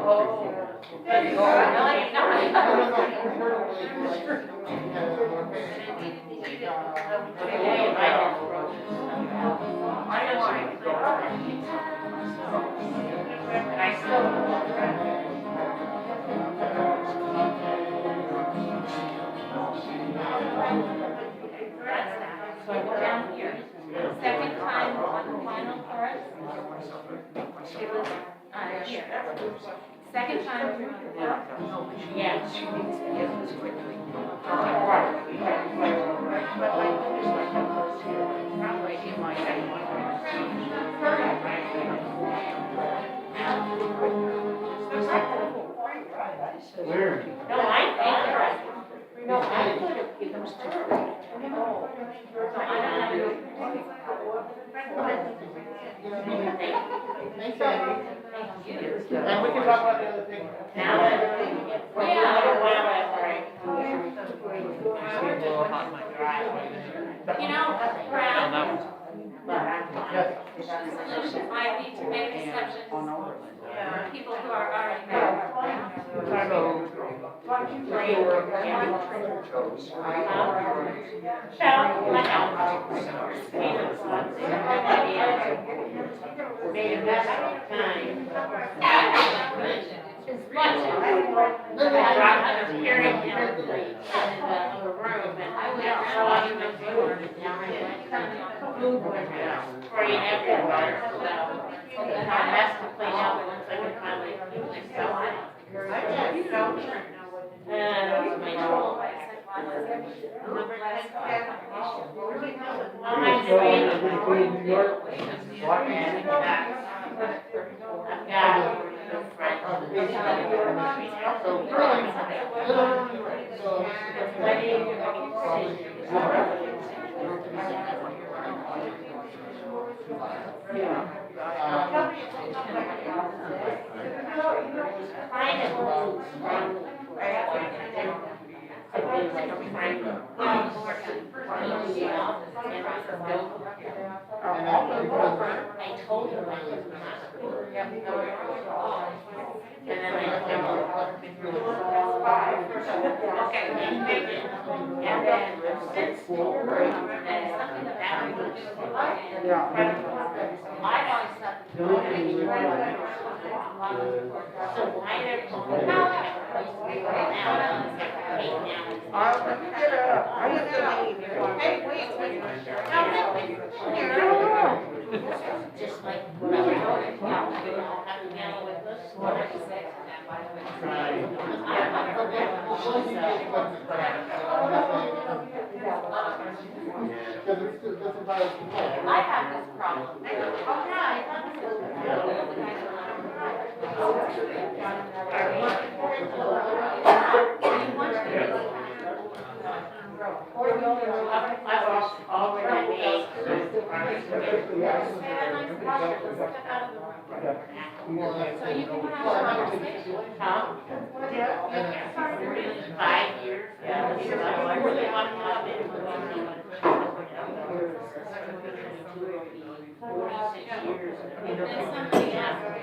So down here, second time on the final chorus, it was here. Second time through the yeah. Where? No, I think no, I could have given them to her. And we can talk about the other thing. Now that, yeah, you know, Brad, solution might be to make exceptions for people who are already married. Made a mess of time. Carrying him in the room, and I went out washing my floor down there. Food went out, spraying everywhere, so I messed the place up once I could finally finish selling it. And my tool, I said, I told him I was not. And then I okay, and then since I've always thought so why they're just like I have this problem. So you can have a conversation. Huh? 5 years. Yeah. I really want to have it. 46 years. And then somebody asked me.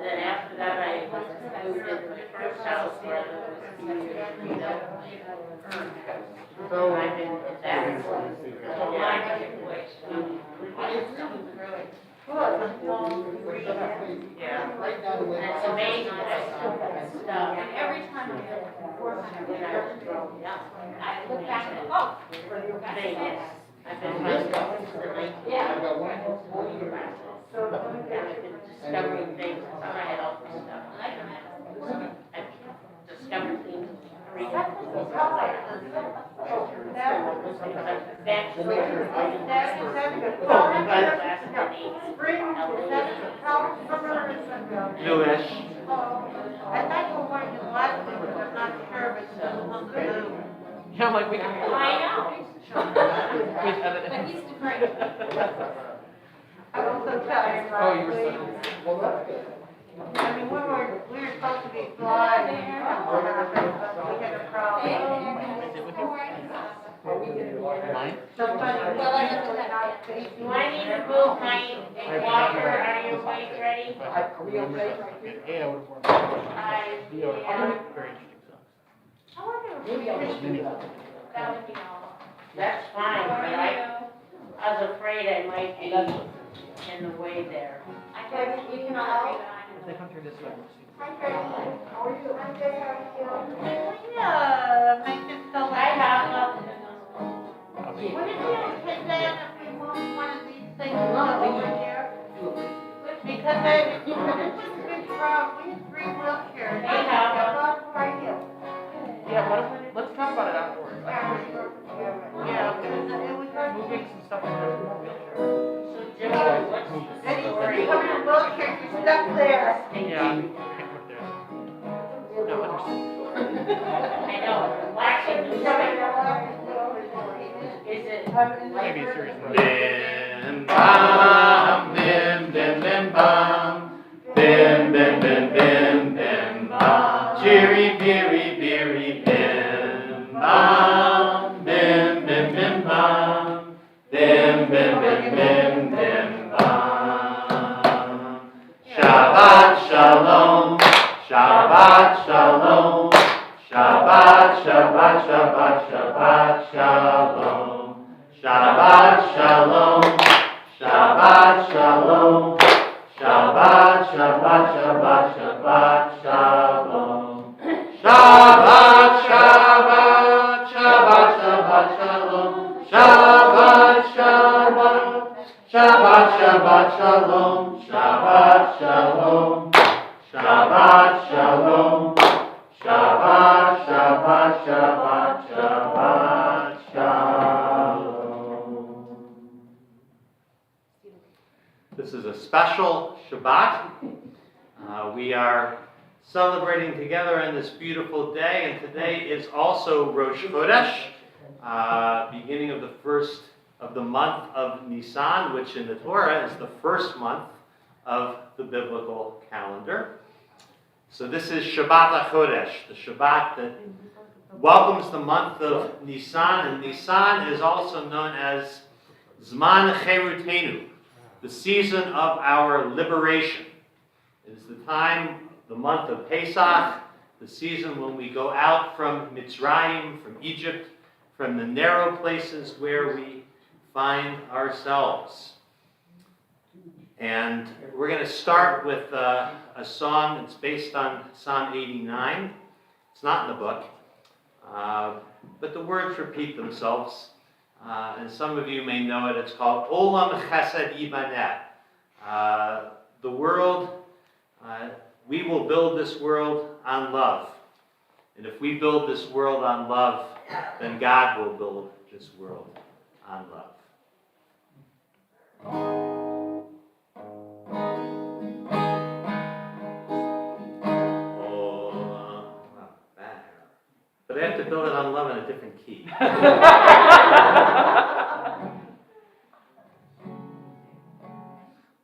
Then after that, I moved into the first house where there was so I've been in that yeah. It's amazing that stuff. And every time I go before I look back and oh, Vegas. I've been running to the lake. yeah. I've been discovering things. I thought I had all this stuff. I've discovered things. Newish. I thought you were wearing the black one, but I'm not sure if it's blue. Yeah, I'm like, we can. I know. But he's great. I was so tired. Oh, you were so. Well, that's good. I mean, we were supposed to be flying, and what happened, but we had a problem. Mine? Somebody, Well, I have to have. Do I need to move my walk Are we okay? Yeah, we're. Very interesting stuff. I wonder if we Many. That would be all. That's fine, How but are I was afraid I might be in the way there. I can, you can all read If they come through this way, we'll see. Hi, Tracy. How are you? I'm good, how are you? Yeah, make it so. I have nothing. I'll be- Would it be okay then if we moved one of these things over here? Because I, this is big road, we have 3 wheelchairs. Hey, how- They're not right here. Yeah, let's talk about it afterwards. Yeah, and we got. Moving some stuff in there. So Joe, what's the And you story? come in a wheelchair, you're stuck there. Yeah. Right there. No, understood. I know, watching the is it Maybe it's serious. Bim bam, bim bim bim bam, bim bim bim bim bim bam. Cheery beery beery bim bam, bim bim bim bam, bim bim bim bim bim bam. Shabbat shalom, Shabbat shalom, Shabbat Shabbat Shabbat Shabbat shalom. Shabbat shalom, Shabbat shalom, Shabbat Shabbat Shabbat Shabbat shalom. Shabbat Shabbat Shabbat Shabbat shalom. Shabbat Shabbat Shabbat Shabbat shalom. Shabbat shalom, Shabbat shalom, Shabbat Shabbat Shabbat Shabbat shalom. This is a special Shabbat. We are celebrating together on this beautiful day, and today is also Rosh Chodesh, beginning of the first of the month of Nisan, which in the Torah is the first month of the biblical calendar. So this is Shabbat HaChodesh, the Shabbat that welcomes the month of Nisan, and Nisan is also known as Zman Cherutenu, the season of our liberation. It is the time, the month of Pesach, the season when we go out from Mitzrayim, from Egypt, from the narrow places where we find ourselves. And we're going to start with a song that's based on Psalm 89. It's not in the book, but the words repeat themselves. And some of you may know it. It's called Olam Chesed Yibaneh. The world, we will build this world on love. And if we build this world on love, then God will build this world on love. But I have to build it on love in a different key.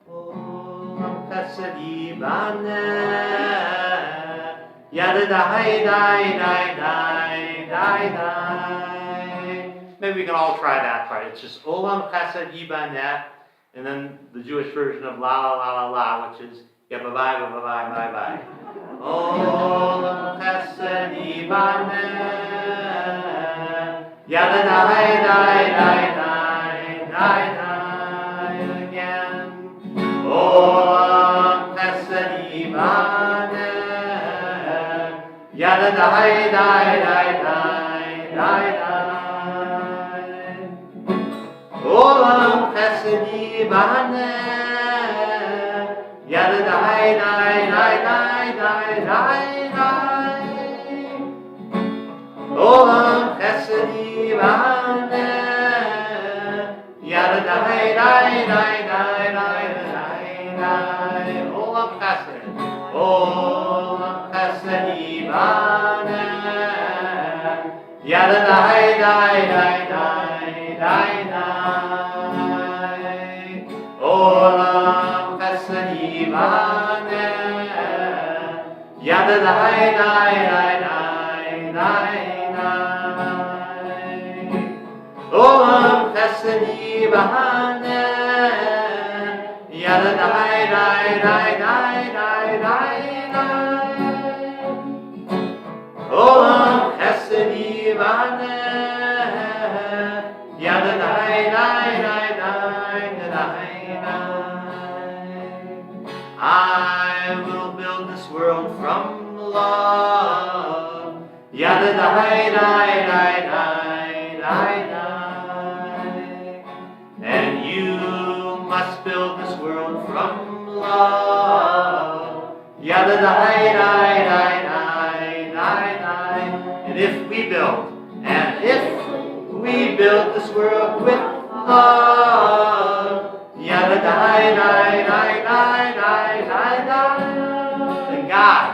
Olam chesed yibaneh, yadadai dai dai dai dai dai. Maybe we can all try that part. It's just Olam chesed yibaneh, and then the Jewish version of la la la la la, which is yeah bye bye bye bye bye bye. Olam chesed yibaneh, yadadai dai dai dai dai dai again. Olam chesed yibaneh, yadadai dai dai dai dai dai. Olam chesed yibaneh, yadadai dai dai dai dai dai dai. Olam chesed yibaneh, yadadai dai dai dai dai dai dai. Olam chesed, Olam chesed yibaneh, yadadai dai dai dai dai dai. Olam chesed yibaneh, yadadai dai dai dai dai dai. Olam chesed yibaneh, Yada dai dai dai dai dai dai dai. Olam chesed yivaneh. Yada dai dai dai dai dai dai. I will build this world from love. Yada dai dai dai dai dai dai. And you must build this world from love. Yada dai dai dai dai dai dai. And if we build this world with love, yada dai dai dai dai dai dai dai.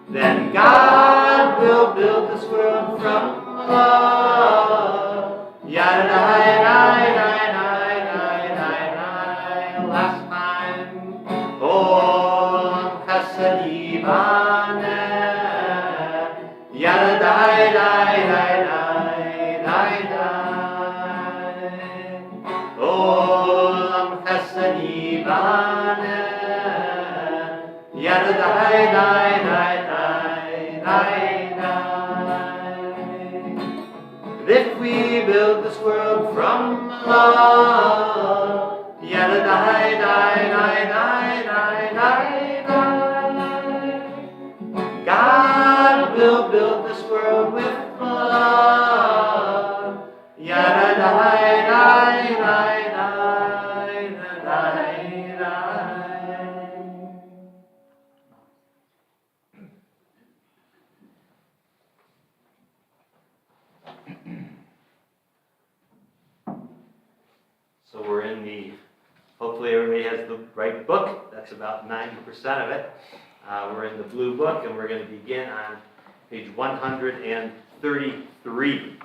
Then God will build this world from love. Yada dai dai dai dai dai dai dai. Last time. Olam chesed yivaneh. Yada dai dai dai dai dai dai. Olam chesed yivaneh. Yada dai dai dai dai dai dai. If we build this world from love, yada dai dai dai dai dai dai dai. God will build this world with love. Yada dai dai dai dai dai dai. So we're in hopefully everybody has the right book. That's about 90% of it. We're in the blue book, and we're going to begin on page 133.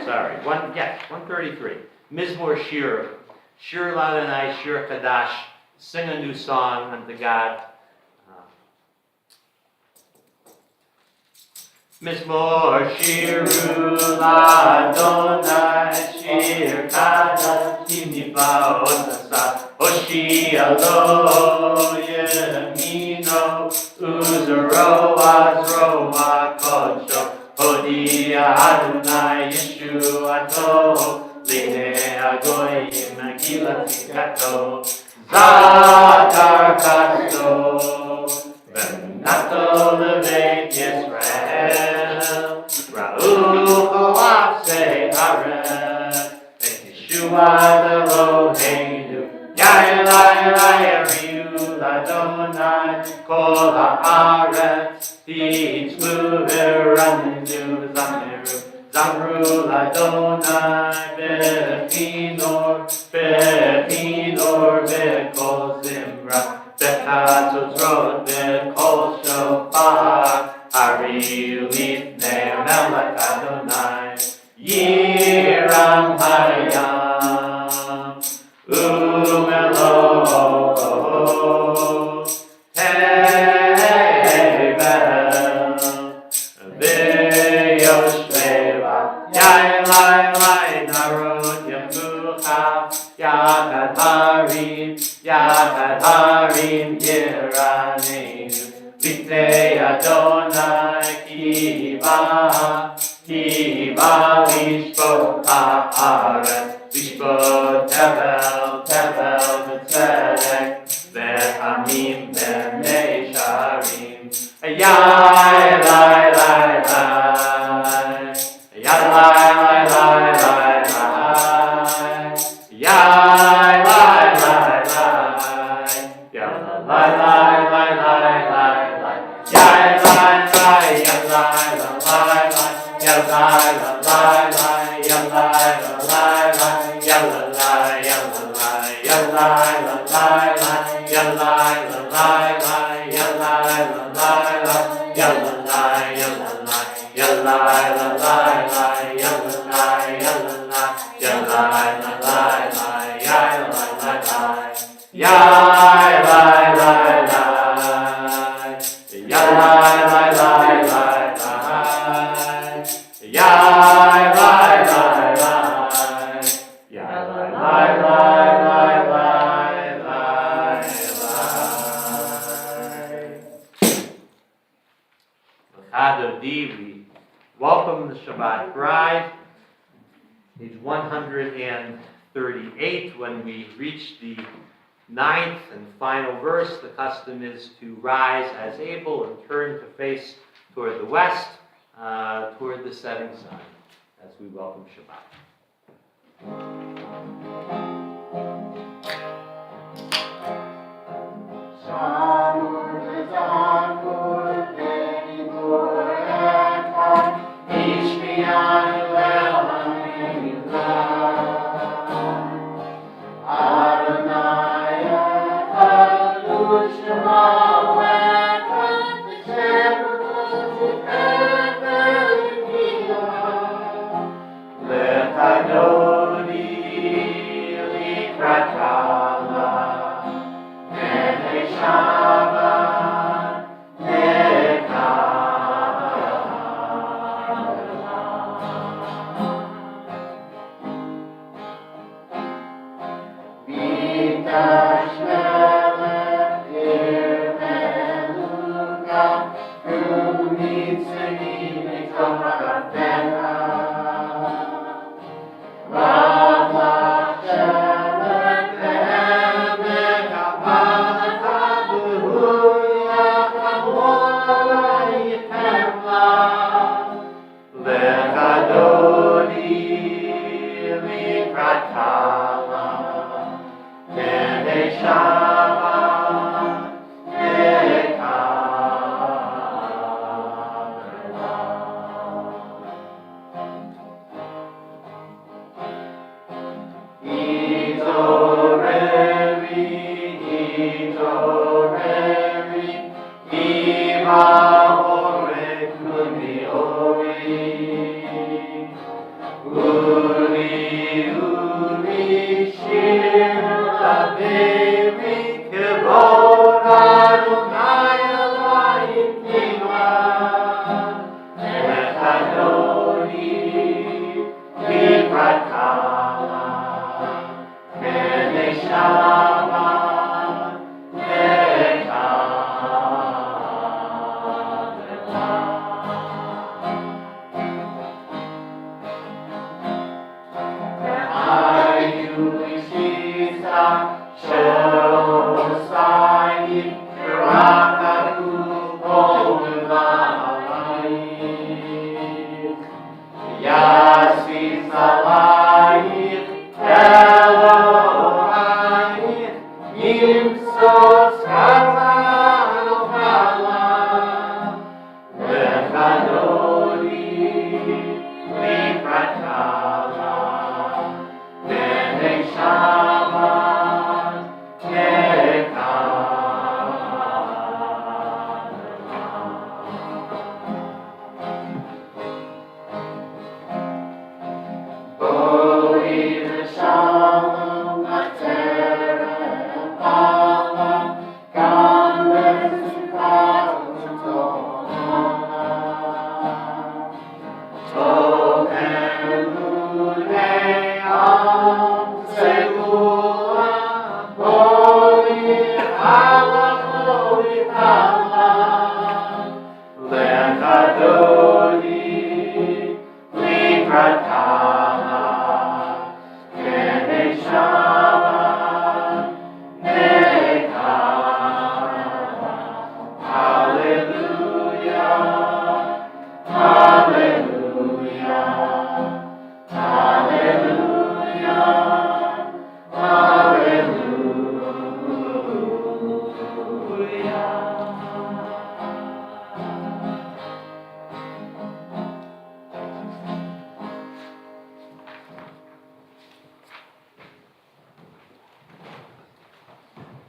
Sorry, 133. Mizmor Shir. Shir Ladonai, Shir Chadash. Sing a new song unto God. Mizmor Shiru Ladonai, Shir Chadash, Niflaot Asah, Hoshia Lo Yemino, Uzero Azro Kodsho, Hodia Adonai Yeshuato, Leinei Hagoyim Gilat Zikato, Zakar Kasto, Benato Leveit Yisrael, Ra'u Hawase Areh, Yeshua Eloheinu, Yair Ariu Ladonai, Kol Haaretz, Yitzvu V'Ranenu Zamiru, Zamru Ladonai, Bechinor V'Kol Zimra, Bechatzot V'Kol Shofar, Ariu Lifnei Melech Adonai, Yiram Hayam, Umelo Tevel, V'Yoshveva, Yai Narod Yemucha, Yachad Harim Yiraneinu, Lifnei Adonai Kiva Lishpot Haaretz, Lishpot Tevel V'Tzedek, V'Amim B'nei Sharim, Yai Lai Lai Lai, Yai Lai Lai Lai Lai Lai, Yai Lai Lai Lai, Yai Lai Lai Lai Lai Lai Lai, Yai Lai Lai, Yai Lai Lai Lai, Yai Lai Lai Lai, Yai Lai Lai Lai, Yai Lai, Yai Lai, Yai Lai Lai Lai, Yai Lai Lai Lai, Yai Lai Lai Lai, Yai Lai, Yai Lai, Yai Lai Lai Lai, Yai Lai, Yai Lai, Yai Lai Lai Lai, Yai Lai Lai Lai, Yai Lai Lai Lai, Yai Lai Lai Lai Lai, Yai Lai Lai Lai, Lai, lai, lai, lai, lai, lai. We welcome the Shabbat bride, page 138. When we reach the 9th and final verse, the custom is to rise as able and turn to face toward the west, toward the setting sun, as we welcome Shabbat.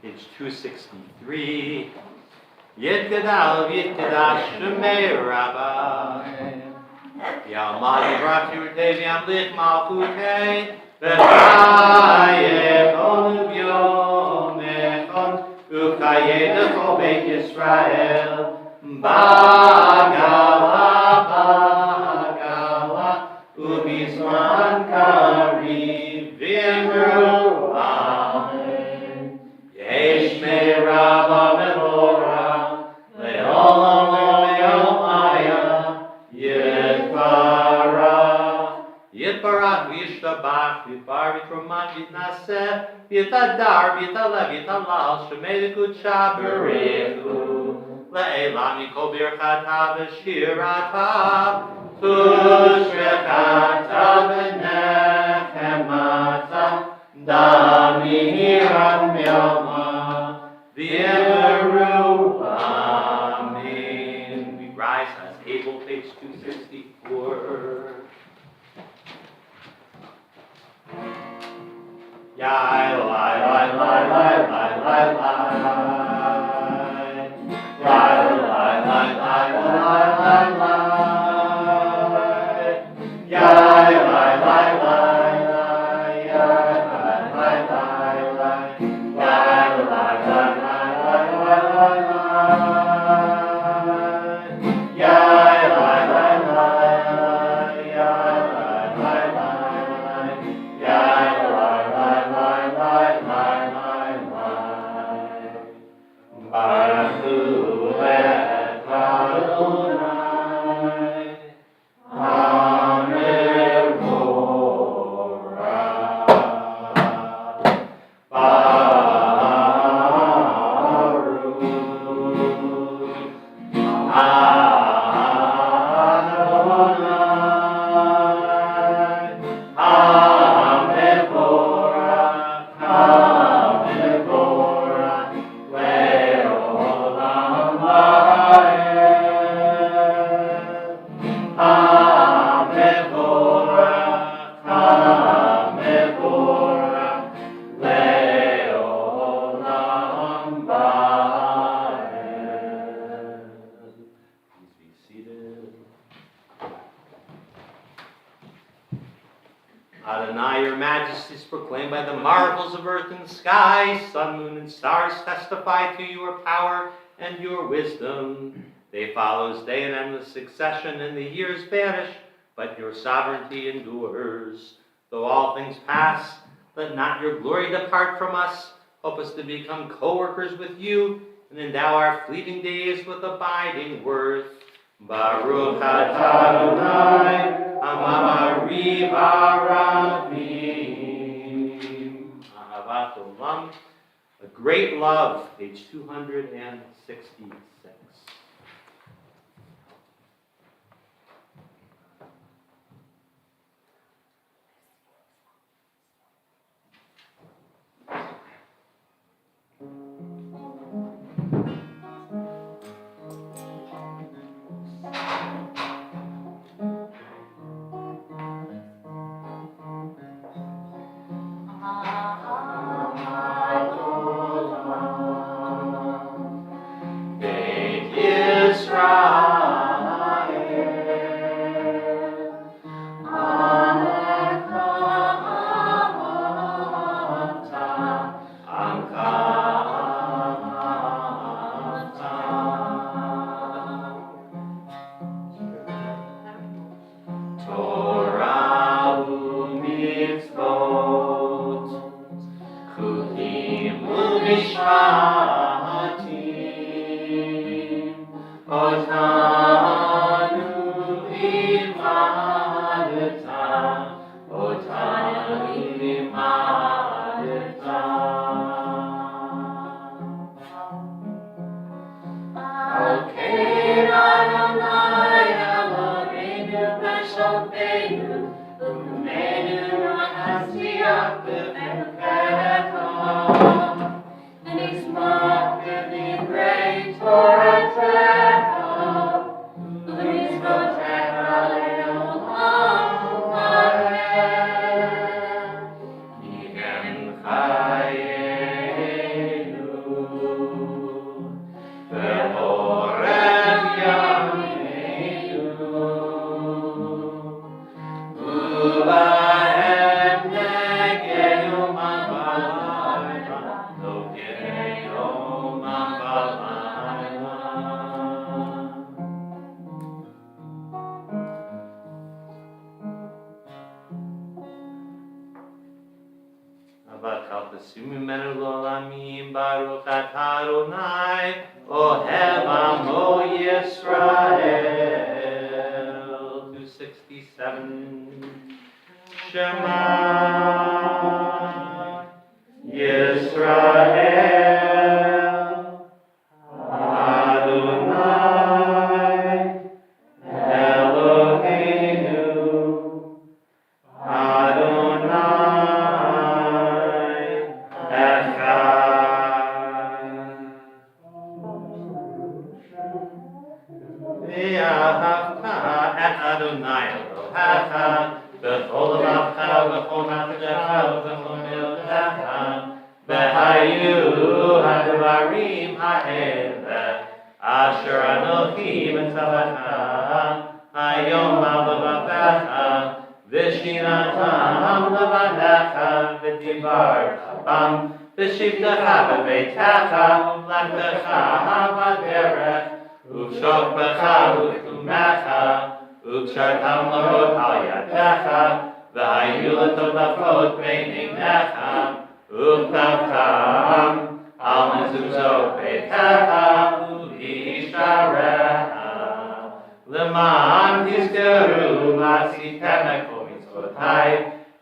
Page 263. Yitgadal Yitgadash Shemei Rabbah. Yalmad Yivrak Yurtei Yamlich Malchutei. V'chayech Onu B'yom Echad. U'chayedech Ol Beit Yisrael. Ba'gala Ba'gala. U'bizman Kariv V'imru bar, v'troman, v'tnaseh, v'yitadar, v'yitaleh, v'yitalal, shemei l'kudsha b'rechu, le'elam mikol birchata v'shirata, tushvechata v'nechemata, damiram yama, v'yemeru, amen. We rise as able, page 264. Yai, lai, lai, lai, lai, lai, lai, lai. Lai, lai, lai, lai, lai, lai, lai. Yai, lai, lai, lai, lai, yai, lai, lai, lai, lai. Yai, lai, lai, lai, lai, lai, lai, lai. Yai, lai, lai, lai, lai, yai, lai, lai, lai, lai. Yai, Adonai, your majesty is proclaimed by the marvels of earth and sky. Sun, moon, and stars testify to your power and your wisdom. They follow as day in endless succession, and the years vanish, but your sovereignty endures. Though all things pass, let not your glory depart from us. Help us to become co-workers with you, and endow our fleeting days with abiding worth. Baruch atah Adonai, Amamari Baravim. Ahavat Olam, a great love, page 266. Baruch atah Adonai, Ohev Amo Yisrael. 267. Shema Elohim tzavacha, hayom al levavecha, v'shinatam levanecha, v'dibar bam, v'shivtecha b'veitecha, u'mlechtecha b'derech, u'shokbecha u'chumecha, u'kshartam l'rot al yadecha, v'hayu l'todafot b'neinecha, u'ktavtam al mezuzot beitecha u'isharecha, l'man tizkeru ma'asitem ekol mitzvotai,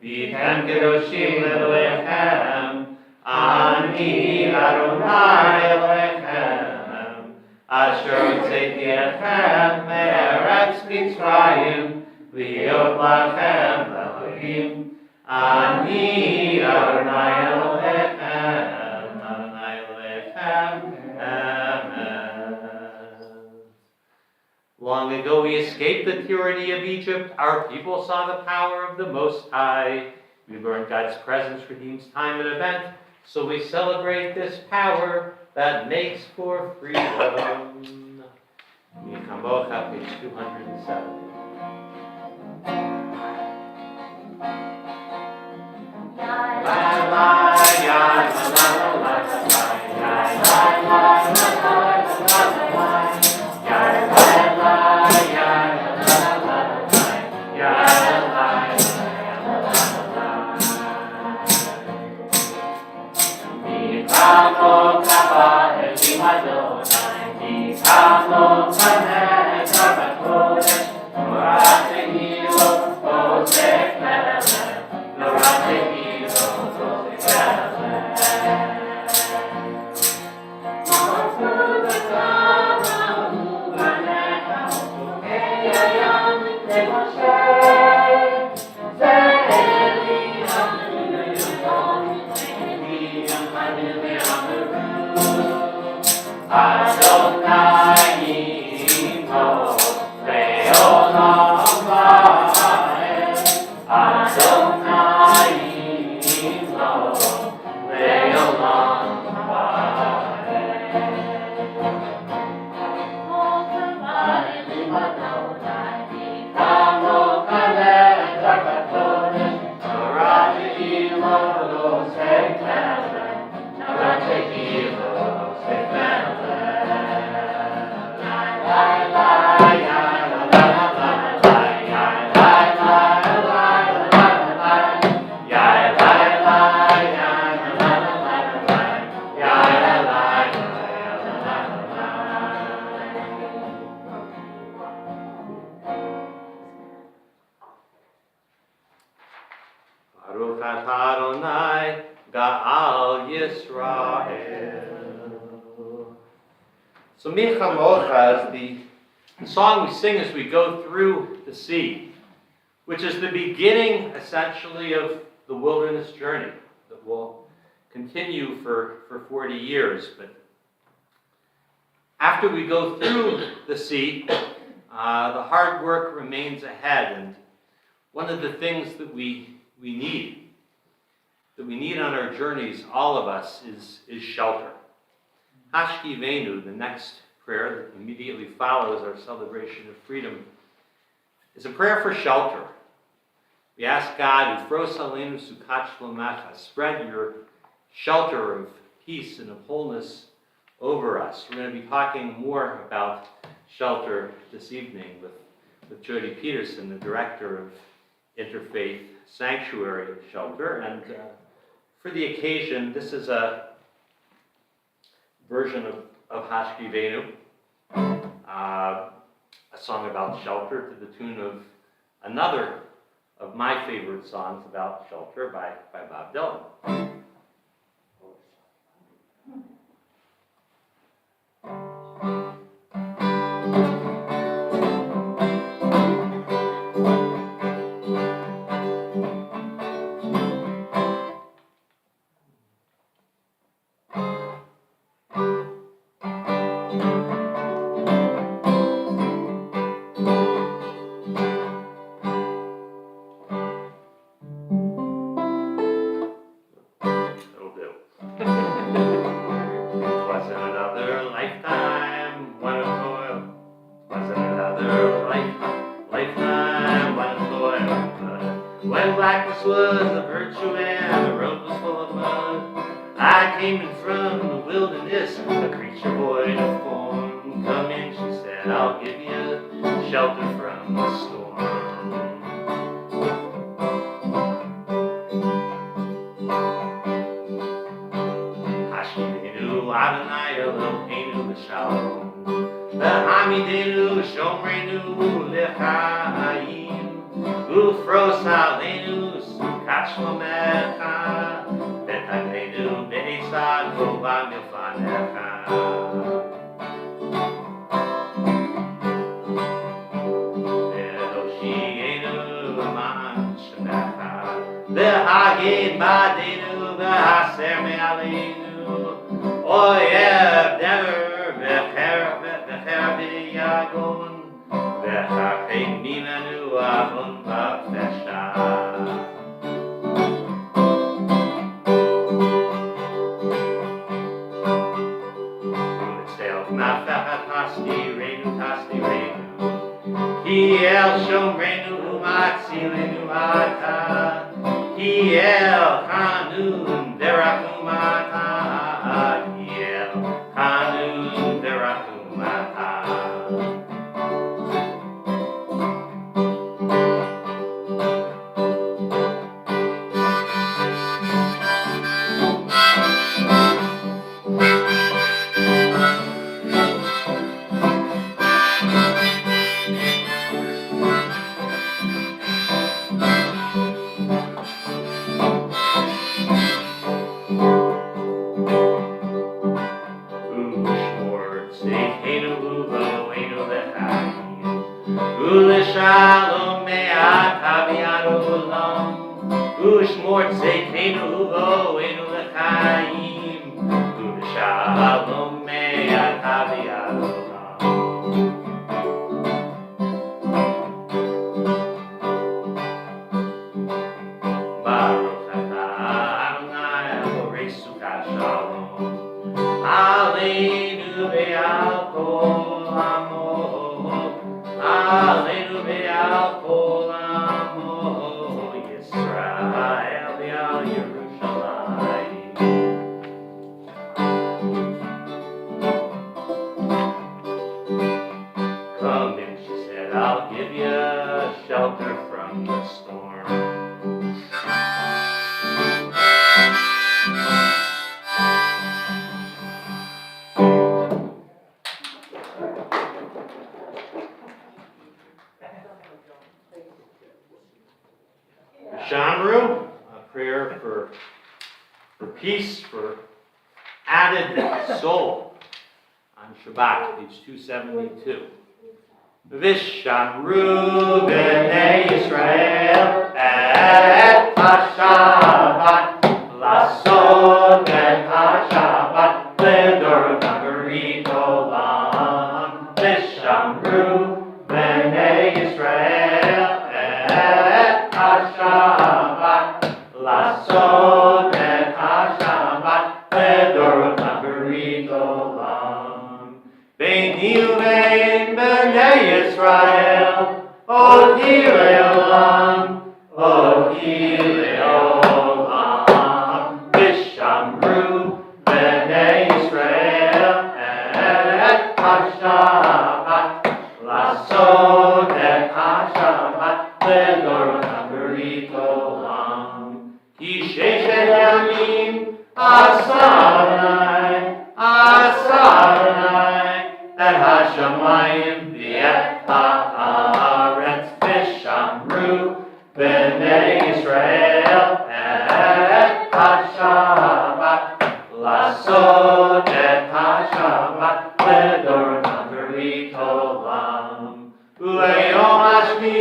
v'yitem kedoshim le'elechem, ani Adonai Elohechem, asher hotzeiti etchem me'eretz Mitzrayim, li'ot lachem Elohim, ani Adonai Elohechem, Adonai Elohechem, Amen. Long ago we escaped the tyranny of Egypt. Our people saw the power of the Most High. We learned God's presence redeems time and event. So we celebrate this power that makes for freedom. Michamocha, page 207. Baruch atah Adonai, Ga'al Yisrael. So Michamocha is the song we sing as we go through the sea, which is the beginning, essentially, of the wilderness journey that will continue for 40 years. But after we go through the sea, the hard work remains ahead. And one of the things that we need on our journeys, all of us, is shelter. Hashkivenu, the next prayer that immediately follows our celebration of freedom, is a prayer for shelter. We ask God, Ufros aleinu sukat shlomecha, spread your shelter of peace and of wholeness over us. We're going to be talking more about shelter this evening with Jody Peterson, the director of Interfaith Sanctuary Shelter. And for the occasion, this is a version of Hashkivenu, a song about shelter to the tune of another of my favorite songs about shelter by Bob Dylan. Wasn't another lifetime, one of toil, And blackness was a virtue and the road was full of mud. I came in from the wilderness, a creature void of form. Come in, she said, I'll give you shelter from the storm. Hashemenu Adonai Eloheinu L'Shalom. V'hamidenu Shomrenu L'chaim. Ufros Aleinu Sukat Shlomecha. V'tagneinu Be'esad Tova Milfanecha. V'doshienu Aman Shemecha. V'hagid Ba'adenu V'haser Me'aleinu. Oyeb Dever V'cher V'yagon. V'chafek Mimenu Avon V'fesha. U'mitzel Ma'fechat Tasti Reinu Tasti Reinu. Ki El Shomrenu U'matzilenu Ata. Ki El Chanun Derakumata. Ki El Chanun Derakumata. Shalom me'at haviad olam. U'shmor tzedkeinu u'vo'enu l'chaim. U'shalom me'at haviad olam. Baruch atah Adonai borei sukat shalom. Aleinu ve'al kol amo. Aleinu ve'al kol amo Yisrael ve'al Yerushalayim. Come in, she said, I'll give you shelter from the storm. Shamru, a prayer for peace, for added soul on Shabbat, page 272. Vishamru b'nei Yisrael et ha-Shabbat lasod et ha-Shabbat l'dor berit olam. Vishamru b'nei Yisrael et ha-Shabbat lasod et ha-Shabbat l'dor berit olam. Beini uvein b'nei Yisrael oti le'olam, oti le'olam. Vishamru b'nei Yisrael et ha-Shabbat lasod et ha-Shabbat l'dor berit olam. Ki sheshet yamim asarnai, asarnai, et ha-shamayim v'et ha'aretz. Vishamru b'nei Yisrael et ha-Shabbat lasod et ha-Shabbat l'dor berit olam. U'layom hashvi,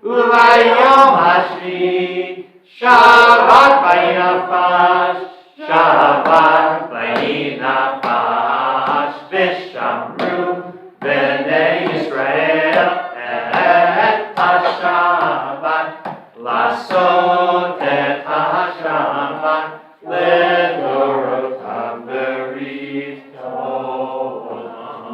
u'layom hashvi, Shabbat vayinafash, Shabbat vayinafash. Vishamru b'nei Yisrael et ha-Shabbat lasod et ha-Shabbat l'dorotam berit olam.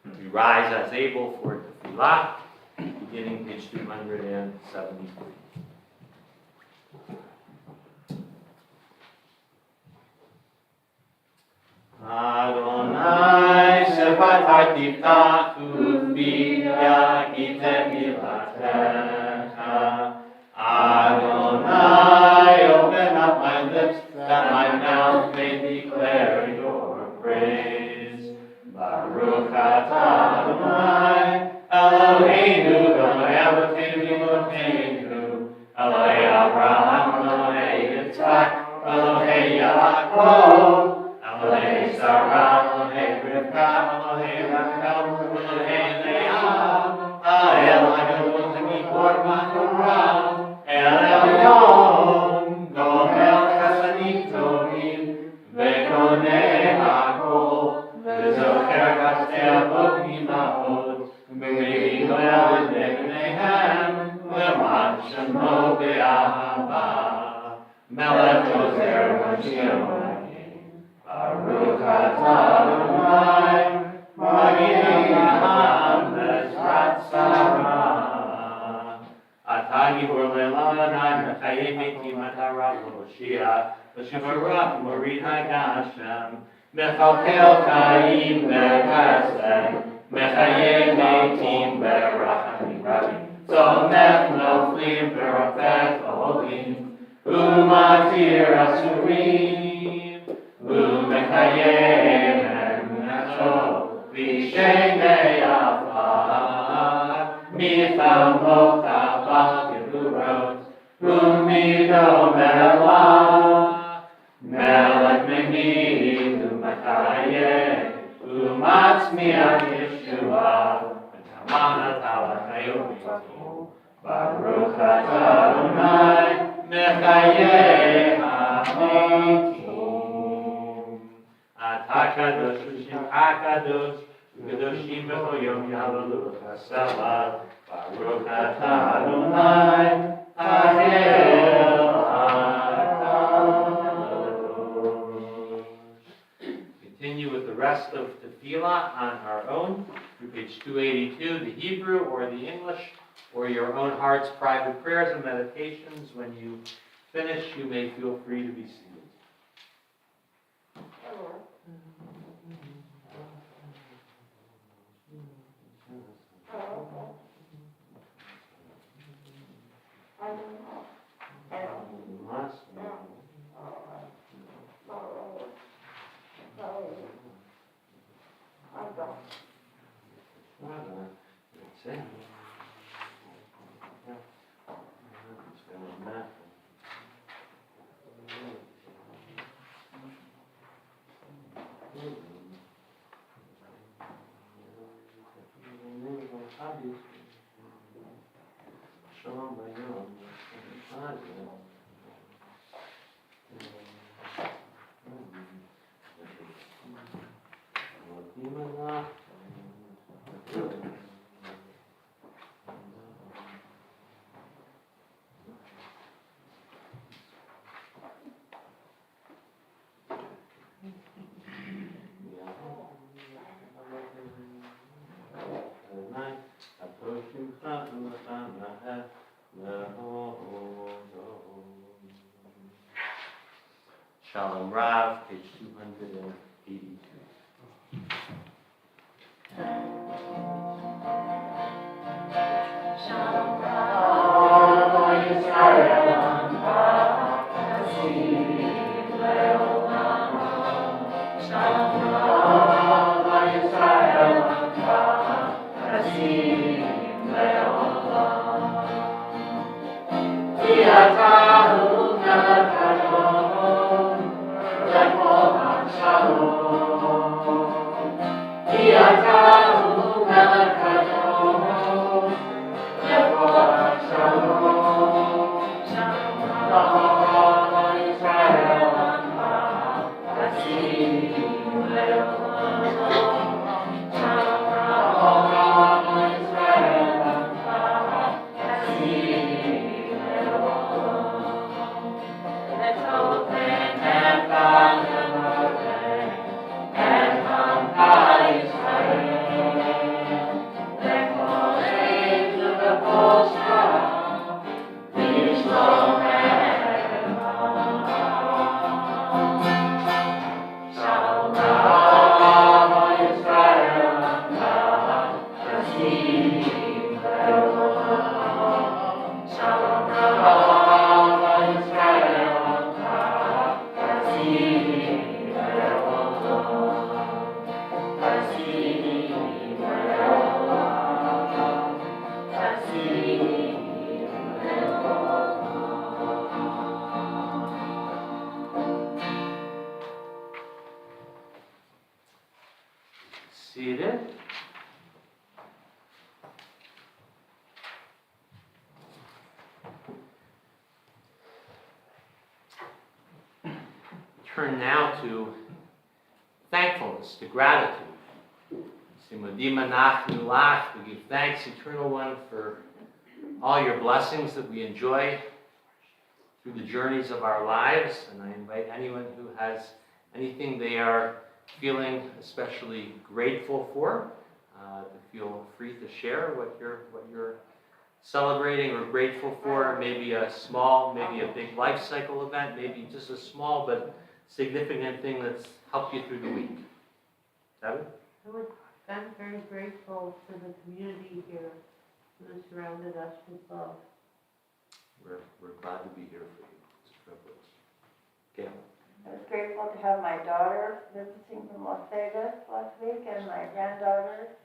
We rise as able for tefillah. beginning page 273. Adonai sefatati tahu fiya kitemilatecha. Adonai, open up my lips that my mouth may declare your praise. Baruch atah Adonai, Eloheinu, Elohei Avotenu, Eloheinu, Elohei Abraham, Elohei Yitzhak, Elohei Yaakov, Elohei Sarah, Elohei Rivka, Elohei Rachel, Elohei Leah, El Hagedol Hagibor V'Hanoram, El Elyon, Gomel Chasadim Tovim, Ve'konei Hakol, V'zocher Chasdei Avot Imahot, V'meigoel B'neihem, V'man Shemo B'Ahava, Melech Ozer V'Shem. Baruch atah Adonai, Magid HaMezrat Sarah. Atah Gibor Le'Elanai, Mechayeh Metim Atah L'Moshiach, V'Shevarach Morid HaGashem, Mechalkel Chaim B'Chesed, Mechayeh Metim B'Rachamim Rabim, Tzomech Noflim B'Rafet Olim, Umatir Asurim, Umechayem Emunato, Vishenei Afar, Mithal Mocha B'Gevurot, Umido Melech, Melech Memid Umachayeh, Umatzmiach Yeshua, V'tamanat Alachayot, Baruch atah Adonai, Mechayeh HaMetim. Akadosh Ushim Akadosh Ukedoshim B'chol Yom Yahalelucha Salah Baruch atah Adonai Ha'el HaKadosh. Continue with the rest of Tefillah on our own through page 282, the Hebrew or the English, or your own heart's private prayers and meditations. When you finish, you may feel free to be seated. Shalom Rav, page 282. Shalom Rav, Yisrael, Shalom Rav, Shalom turn now to thankfulness, to gratitude. We give thanks, Eternal One, for all your blessings that we enjoy through the journeys of our lives. And I invite anyone who has anything they are feeling especially grateful for to feel free to share what you're celebrating or grateful for. Maybe a small, maybe a big life cycle event, maybe just a small but significant thing that's helped you through the week. Debbie? I'm very grateful for the community here who has surrounded us with love. We're glad to be here for you. It's a privilege. Gail? I was grateful to have my daughter visiting from Las Vegas last week, and my granddaughter,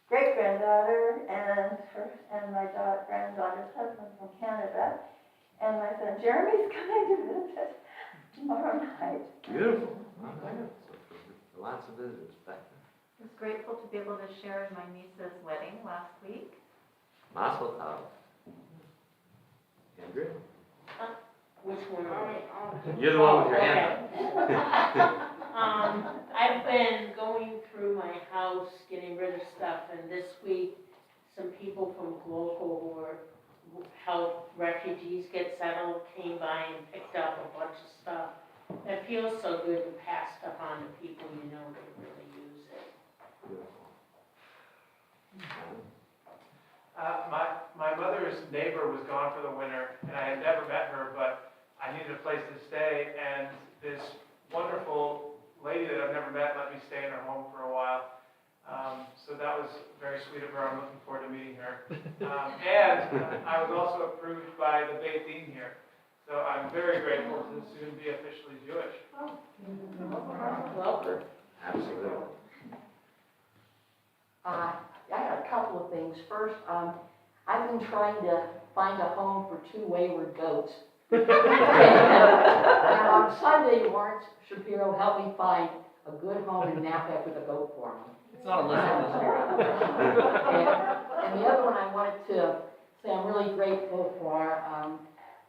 great-granddaughter, and my granddaughter's husband from Canada. And my son Jeremy's coming to visit tomorrow night. Beautiful. So lots of visitors back there. I was grateful to be able to share in my niece's wedding last week. Mazel tov. Andrew? Which one? You're the one with your hand up. I've been going through my house, getting rid of stuff, and this week, some people from local who help refugees get settled came by and picked up a bunch of stuff. It feels so good to pass stuff on to people you know that really use it. My mother's neighbor was gone for the winter, and I had never met her, but I needed a place to stay, and this wonderful lady that I've never met let me stay in her home for a while. So that was very sweet of her. I'm looking forward to meeting her. And I was also approved by the Beit Din here. So I'm very grateful to soon be officially Jewish. Welcome. Absolutely. I got a couple of things. First, I've been trying to find a home for two wayward goats. And on Sunday, Lawrence Shapiro helped me find a good home in Napa for the goat for me. It's not a list on this area. And the other one I wanted to say I'm really grateful for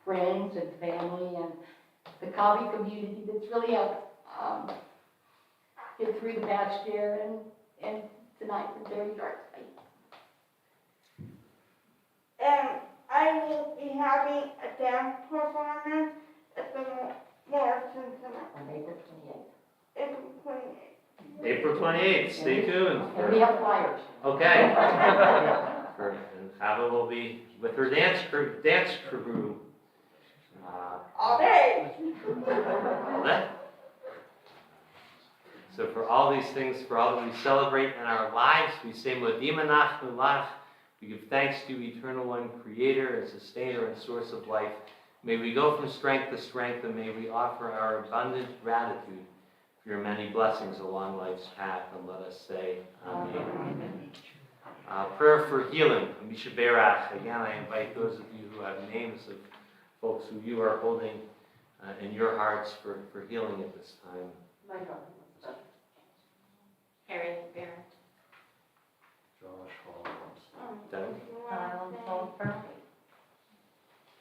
friends and family and the Kavi community that's really helped get through the past year and tonight is very dark night. I will be having a dance performance at the Morrison Center, On April 28th. April 28th. April 28th. Stay tuned. And we have flyers. Okay. And Chava will be with her dance crew. All day. All day. So for all these things, for all that we celebrate in our lives, we say Modima Nachnu Lach. We give thanks to Eternal One, Creator and Sustainer and Source of life. May we go from strength to strength, and may we offer our abundant gratitude for your many blessings along life's path. And let us say, Amen. Prayer for healing, Misha Berach. Again, I invite those of you who have names of folks who you are holding in your hearts for healing at this time. My daughter. Harry Barron. Josh Hall. Donald Sullivan.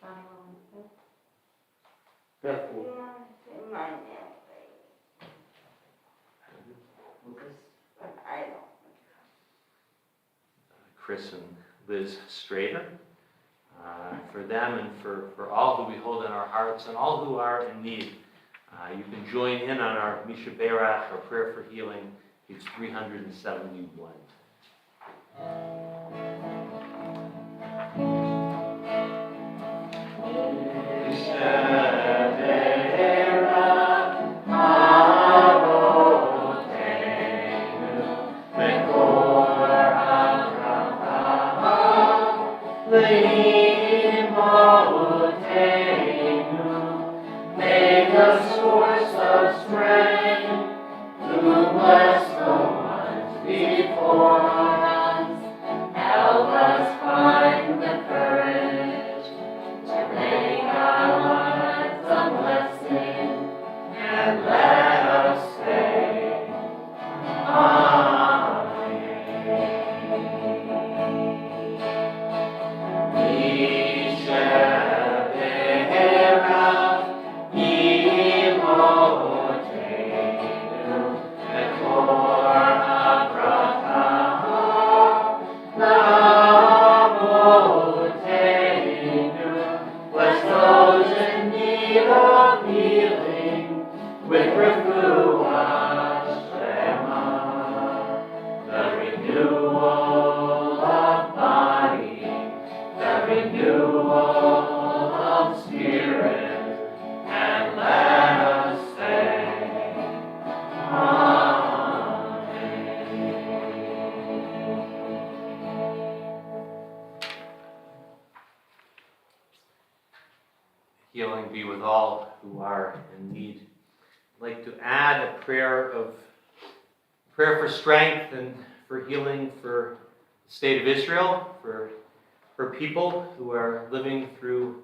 Johnny Williams. Beth. You want to say my name, Lucas. but I don't. Chris and Liz Strader. For them and for all who we hold in our hearts and all who are in need. You can join in on our Misha Berach, our prayer for healing. It's 371. Before us healing be with all who are in need. I'd like to add a prayer for strength and for healing for the state of Israel, for people who are living through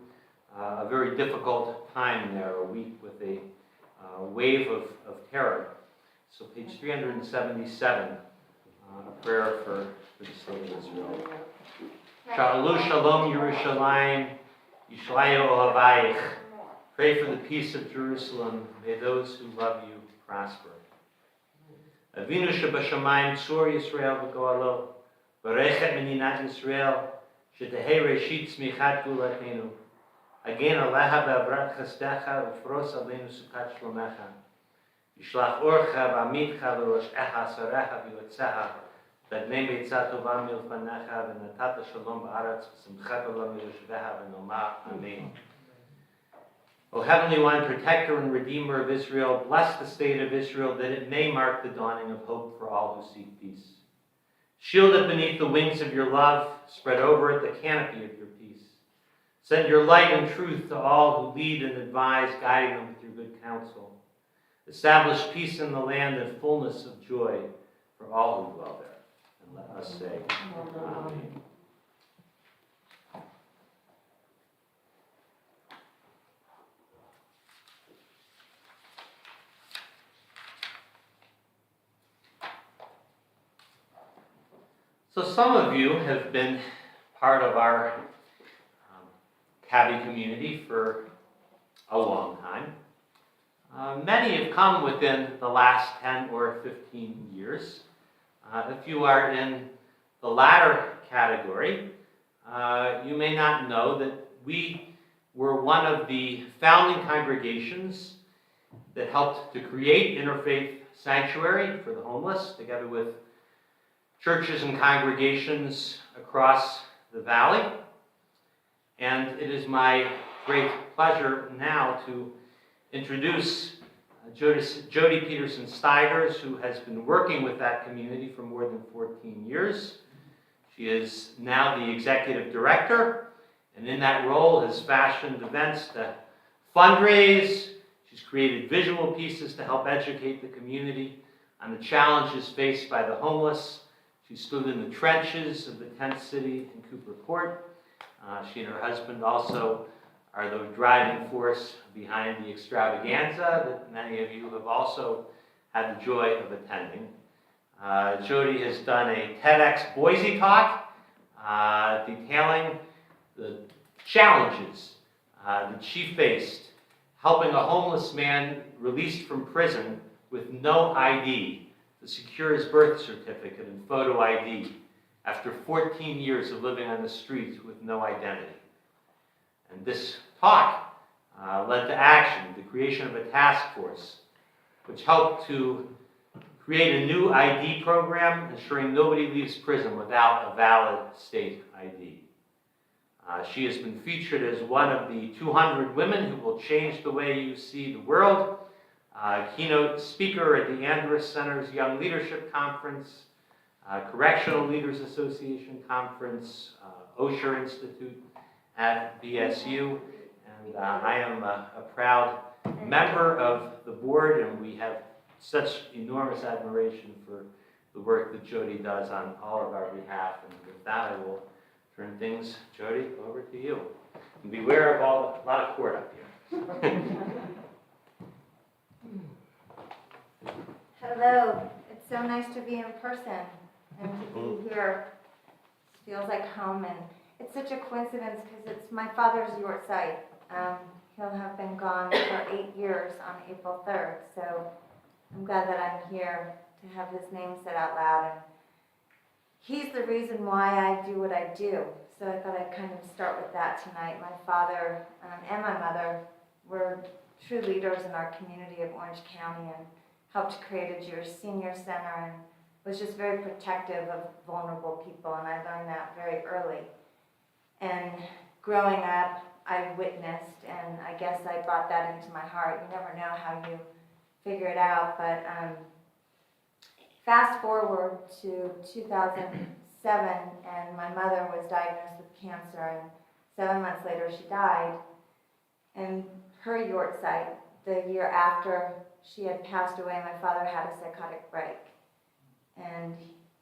a very difficult time there, a week with a wave of terror. So page 377, a prayer for the state of Israel. Shalom Shalom Yerushalayim, Yishlayu Ohavayich. Pray for the peace of Jerusalem. May those who love you prosper. Avinu Shebashamayim Tzur Yisrael V'Goalo, Barechet Meninat Yisrael, Shetehei Reshit Tzmichat Gulatenu. Again, Aleha Be'avrat Chesdecha Ufros Aleinu Sukat Shlomecha. Yishlach Orcha V'Amitcha V'Rosh'echa Sarecha V'Yotzecha V'Adnei Beitzah Tova Milfanecha V'Natata Shalom Ba'aretz V'Simchat Olam Yoshveha V'Nomah. Amen. O Heavenly One, Protector and Redeemer of Israel, bless the state of Israel that it may mark the dawning of hope for all who seek peace. Shield it beneath the wings of your love, spread over it the canopy of your peace. Send your light and truth to all who lead and advise, guiding them with your good counsel. Establish peace in the land and fullness of joy for all who dwell there. And let us say, Amen. So some of you have been part of our Cabby community for a long time. Many have come within the last 10 or 15 years. If you are in the latter category, you may not know that we were one of the founding congregations that helped to create Interfaith Sanctuary for the homeless, together with churches and congregations across the valley. And it is my great pleasure now to introduce Jody Peterson-Steigers, who has been working with that community for more than 14 years. She is now the executive director, and in that role has fashioned events to fundraise. She's created visual pieces to help educate the community on the challenges faced by the homeless. She stood in the trenches of the tent city in Cooper Court. She and her husband also are the driving force behind the extravaganza that many of you have also had the joy of attending. Jody has done a TEDx Boise talk detailing the challenges that she faced helping a homeless man released from prison with no ID to secure his birth certificate and photo ID after 14 years of living on the streets with no identity. And this talk led to action, the creation of a task force, which helped to create a new ID program, ensuring nobody leaves prison without a valid state ID. She has been featured as one of the 200 women who will change the way you see the world, keynote speaker at the Andrus Center's Young Leadership Conference, Correctional Leaders Association Conference, Osher Institute at BSU, and I am a proud member of the board, and we have such enormous admiration for the work that Jody does on all of our behalf. And with that, I will turn things, Jody, over to you. And beware of a lot of cord up here. Hello, it's so nice to be in person and to be here. It feels like home, and it's such a coincidence because it's my father's yahrzeit. He'll have been gone for 8 years on April 3rd, so I'm glad that I'm here to have his name said out loud. And he's the reason why I do what I do, so I thought I'd kind of start with that tonight. My father and my mother were true leaders in our community of Orange County and helped create a Jewish senior center and was just very protective of vulnerable people, and I learned that very early. And growing up, I witnessed, and I guess I brought that into my heart. You never know how you figure it out, but fast forward to 2007, and my mother was diagnosed with cancer, and 7 months later she died. And her yurt site, the year after she had passed away, my father had a psychotic break. And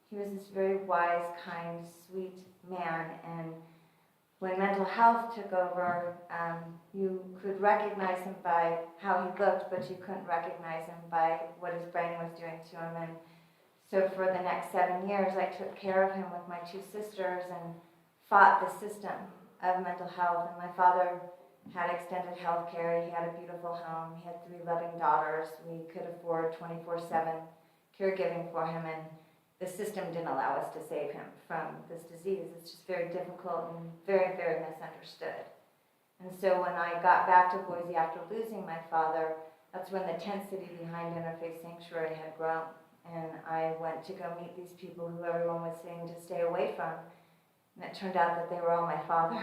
he was this very wise, kind, sweet man. And when mental health took over, you could recognize him by how he looked, but you couldn't recognize him by what his brain was doing to him. And so for the next 7 years, I took care of him with my 2 sisters and fought the system of mental health. And my father had extended health care. He had a beautiful home. He had 3 loving daughters. We could afford 24/7 caregiving for him, and the system didn't allow us to save him from this disease. It's just very difficult and very, very misunderstood. And so when I got back to Boise after losing my father, that's when the tent city behind Interfaith Sanctuary had grown. And I went to go meet these people who everyone was saying to stay away from. And it turned out that they were all my father.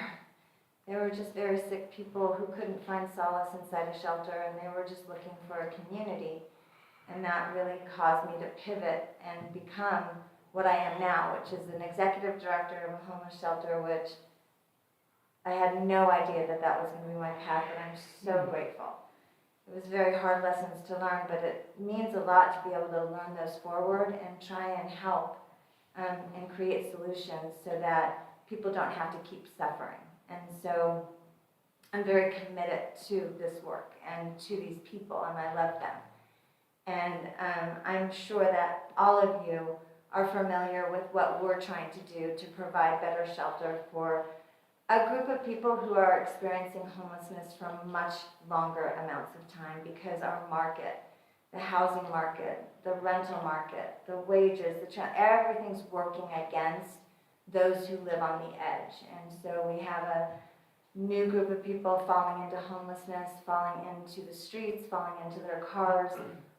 They were just very sick people who couldn't find solace inside a shelter, and they were just looking for a community. And that really caused me to pivot and become what I am now, which is an executive director of a homeless shelter, which I had no idea that that was going to be my path, but I'm so grateful. It was very hard lessons to learn, but it means a lot to be able to learn those forward and try and help and create solutions so that people don't have to keep suffering. And so I'm very committed to this work and to these people, and I love them. And I'm sure that all of you are familiar with what we're trying to do to provide better shelter for a group of people who are experiencing homelessness for much longer amounts of time, because our market, the housing market, the rental market, the wages, everything's working against those who live on the edge. And so we have a new group of people falling into homelessness, falling into the streets, falling into their cars.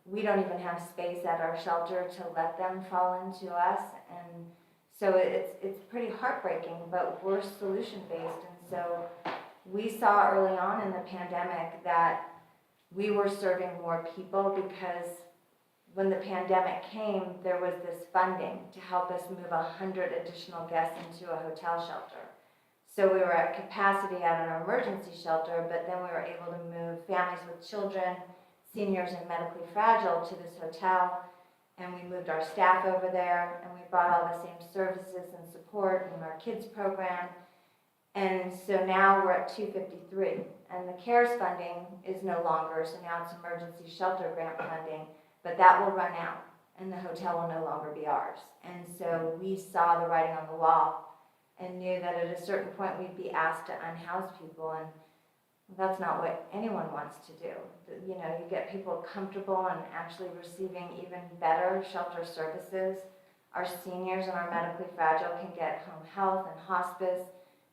We don't even have space at our shelter to let them fall into us. And so it's pretty heartbreaking, but we're solution-based. And so we saw early on in the pandemic that we were serving more people, because when the pandemic came, there was this funding to help us move 100 additional guests into a hotel shelter. So we were at capacity at an emergency shelter, but then we were able to move families with children, seniors and medically fragile to this hotel. And we moved our staff over there, and we brought all the same services and support in our kids program. And so now we're at 253, and the CARES funding is no longer, so now it's emergency shelter grant funding, but that will run out, and the hotel will no longer be ours. And so we saw the writing on the wall and knew that at a certain point we'd be asked to unhouse people, and that's not what anyone wants to do. You know, you get people comfortable and actually receiving even better shelter services. Our seniors and our medically fragile can get home health and hospice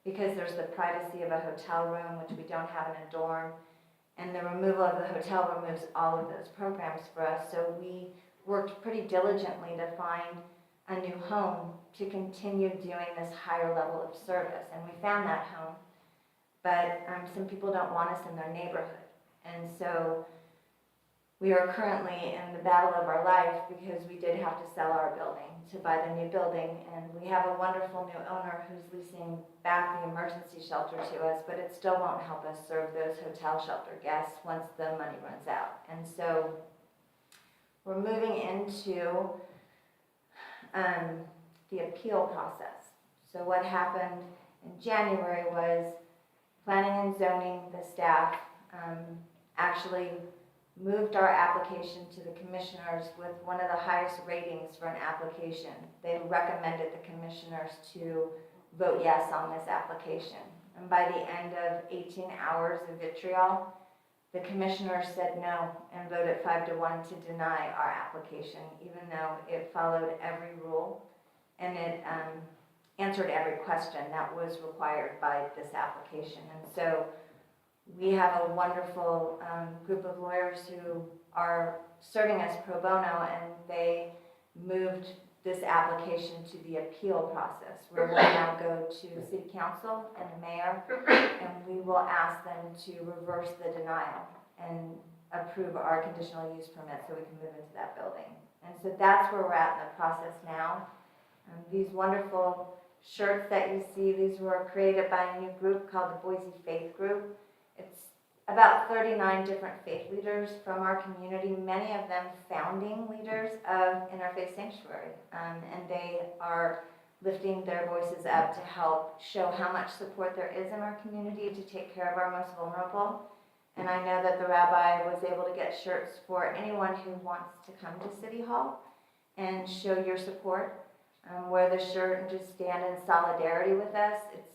because there's the privacy of a hotel room, which we don't have in a dorm. And the removal of the hotel removes all of those programs for us. So we worked pretty diligently to find a new home to continue doing this higher level of service. And we found that home. But some people don't want us in their neighborhood. And so we are currently in the battle of our life, because we did have to sell our building to buy the new building. And we have a wonderful new owner who's leasing back the emergency shelter to us, but it still won't help us serve those hotel shelter guests once the money runs out. And so we're moving into the appeal process. So what happened in January was planning and zoning, the staff actually moved our application to the commissioners with one of the highest ratings for an application. They recommended the commissioners to vote yes on this application. And by the end of 18 hours of vitriol, the commissioners said no and voted 5-1 to deny our application, even though it followed every rule and it answered every question that was required by this application. And so we have a wonderful group of lawyers who are serving us pro bono, and they moved this application to the appeal process, where we'll now go to City Council and the mayor, and we will ask them to reverse the denial and approve our conditional use permit so we can move into that building. And so that's where we're at in the process now. These wonderful shirts that you see, these were created by a new group called the Boise Faith Group. It's about 39 different faith leaders from our community, many of them founding leaders of Interfaith Sanctuary. And they are lifting their voices up to help show how much support there is in our community to take care of our most vulnerable. And I know that the rabbi was able to get shirts for anyone who wants to come to City Hall and show your support. Wear the shirt and just stand in solidarity with us. It's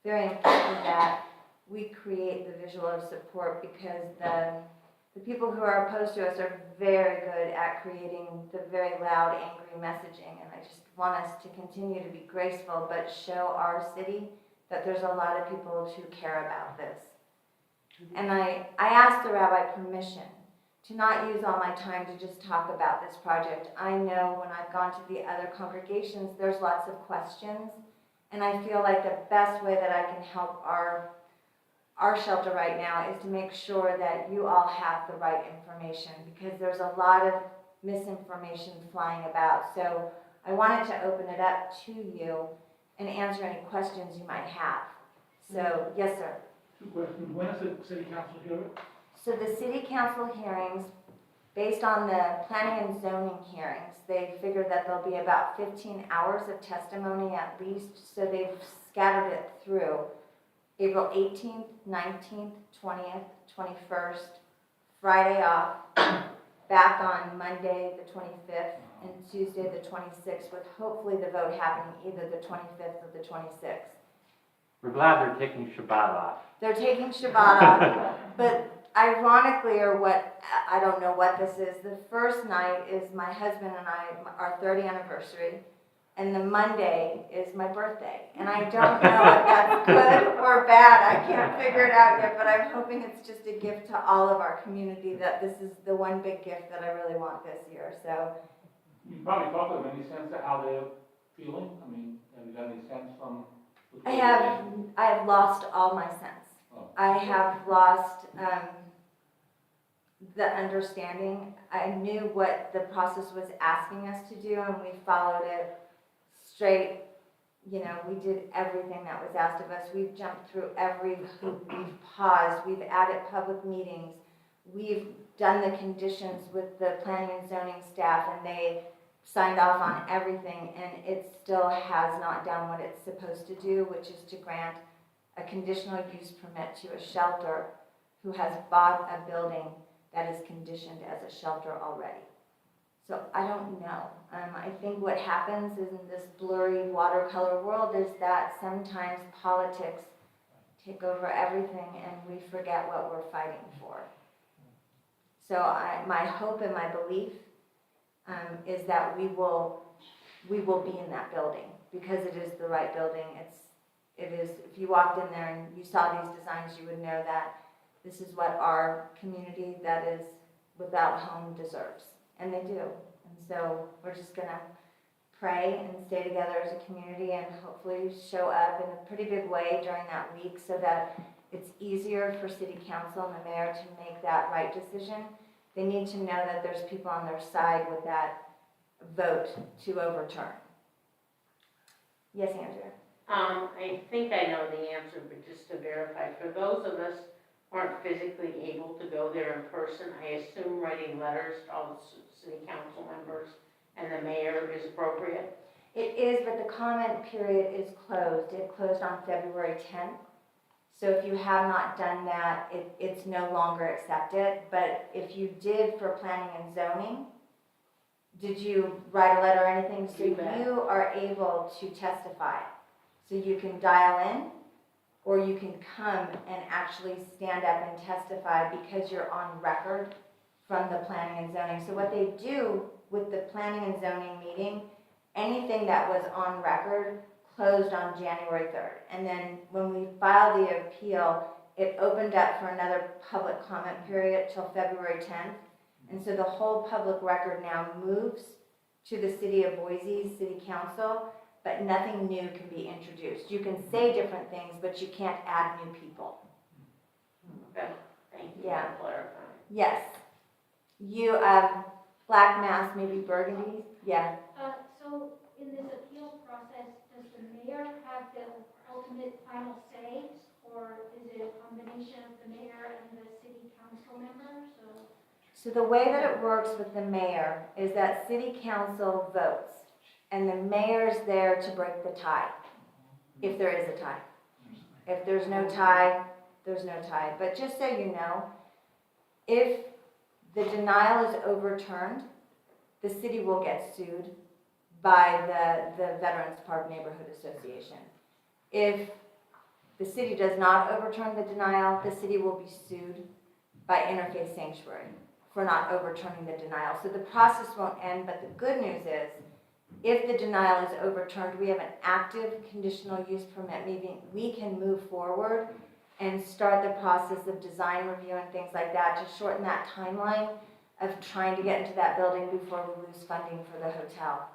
very important that we create the visual of support, because the people who are opposed to us are very good at creating the very loud, angry messaging. And I just want us to continue to be graceful, but show our city that there's a lot of people who care about this. And I asked the rabbi permission to not use all my time to just talk about this project. I know when I've gone to the other congregations, there's lots of questions, and I feel like the best way that I can help our shelter right now is to make sure that you all have the right information, because there's a lot of misinformation flying about. So I wanted to open it up to you and answer any questions you might have. So, yes, sir. Two questions. When is the city council hearing? So the city council hearings, based on the planning and zoning hearings, they figured that there'll be about 15 hours of testimony at least. So they've scattered it through April 18th, 19th, 20th, 21st, Friday off, back on Monday the 25th, and Tuesday the 26th, with hopefully the vote happening either the 25th or the 26th. We're glad they're taking Shabbat off. They're taking Shabbat off, but ironically, or what, I don't know what this is, the first night is my husband and I, our 30th anniversary, and the Monday is my birthday. And I don't know if that's good or bad. I can't figure it out yet, but I'm hoping it's just a gift to all of our community, that this is the one big gift that I really want this year. So You can probably talk to them. Any sense of how they're feeling? I mean, have you got any sense from? I have lost all my sense. Oh. I have lost the understanding. I knew what the process was asking us to do, and we followed it straight. You know, we did everything that was asked of us. We've jumped through every hoop. We've paused. We've added public meetings. We've done the conditions with the planning and zoning staff, and they signed off on everything, and it still has not done what it's supposed to do, which is to grant a conditional use permit to a shelter who has bought a building that is conditioned as a shelter already. So I don't know. I think what happens in this blurry watercolor world is that sometimes politics take over everything and we forget what we're fighting for. So my hope and my belief is that we will be in that building, because it is the right building. It is, if you walked in there and you saw these designs, you would know that this is what our community that is without home deserves. And they do. And so we're just gonna pray and stay together as a community and hopefully show up in a pretty big way during that week, so that it's easier for city council and the mayor to make that right decision. They need to know that there's people on their side with that vote to overturn. Yes, Andrea? I think I know the answer, but just to verify, for those of us who aren't physically able to go there in person, I assume writing letters to all the city council members and the mayor is appropriate? It is, but the comment period is closed. It closed on February 10th. So if you have not done that, it's no longer accepted. But if you did for planning and zoning, did you write a letter or anything? So you are able to testify. So you can dial in, or you can come and actually stand up and testify, because you're on record from the planning and zoning. So what they do with the planning and zoning meeting, anything that was on record closed on January 3rd. And then when we filed the appeal, it opened up for another public comment period till February 10th. And so the whole public record now moves to the city of Boise City Council, but nothing new can be introduced. You can say different things, but you can't add new people. Okay, thank you Yeah. for clarifying. Yes. You, black mass, maybe burgundy, yeah. So in this appeal process, does the mayor have the ultimate final say, or is it a combination of the mayor and the council member, so. So the way that it works with the mayor is that city council votes, and the mayor's there to break the tie, if there is a tie. If there's no tie, there's no tie. But just so you know, if the denial is overturned, the city will get sued by the Veterans Park Neighborhood Association. If the city does not overturn the denial, the city will be sued by Interfaith Sanctuary for not overturning the denial. So the process won't end, but the good news is, if the denial is overturned, we have an active conditional use permit, meaning we can move forward and start the process of design review and things like that to shorten that timeline of trying to get into that building before we lose funding for the hotel.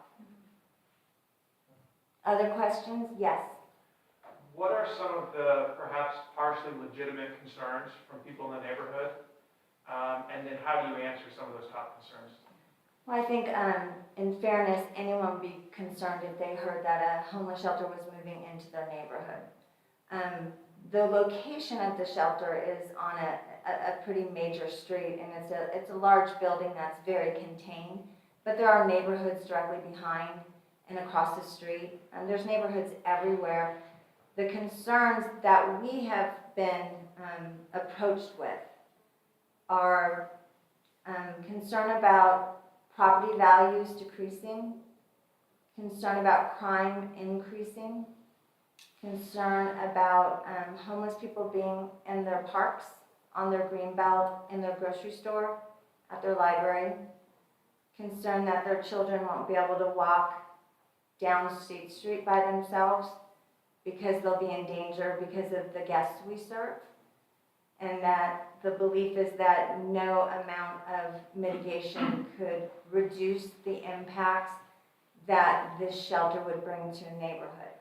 Other questions? Yes. What are some of the perhaps partially legitimate concerns from people in the neighborhood? And then how do you answer some of those top concerns? Well, I think in fairness, anyone would be concerned if they heard that a homeless shelter was moving into their neighborhood. The location of the shelter is on a pretty major street, and it's a large building that's very contained, but there are neighborhoods directly behind and across the street, and there's neighborhoods everywhere. The concerns that we have been approached with are concern about property values decreasing, concern about crime increasing, concern about homeless people being in their parks, on their green belt, in their grocery store, at their library, concern that their children won't be able to walk down State Street by themselves because they'll be in danger because of the guests we serve, and that the belief is that no amount of mitigation could reduce the impacts that this shelter would bring to a neighborhood.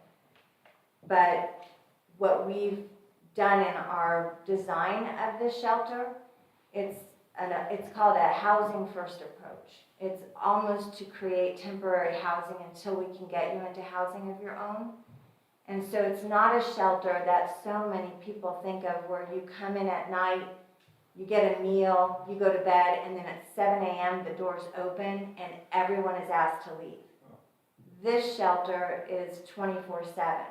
But what we've done in our design of this shelter, it's called a housing first approach. It's almost to create temporary housing until we can get you into housing of your own. And so it's not a shelter that so many people think of where you come in at night, you get a meal, you go to bed, and then at 7 a.m. the doors open and everyone is asked to leave. This shelter is 24/7.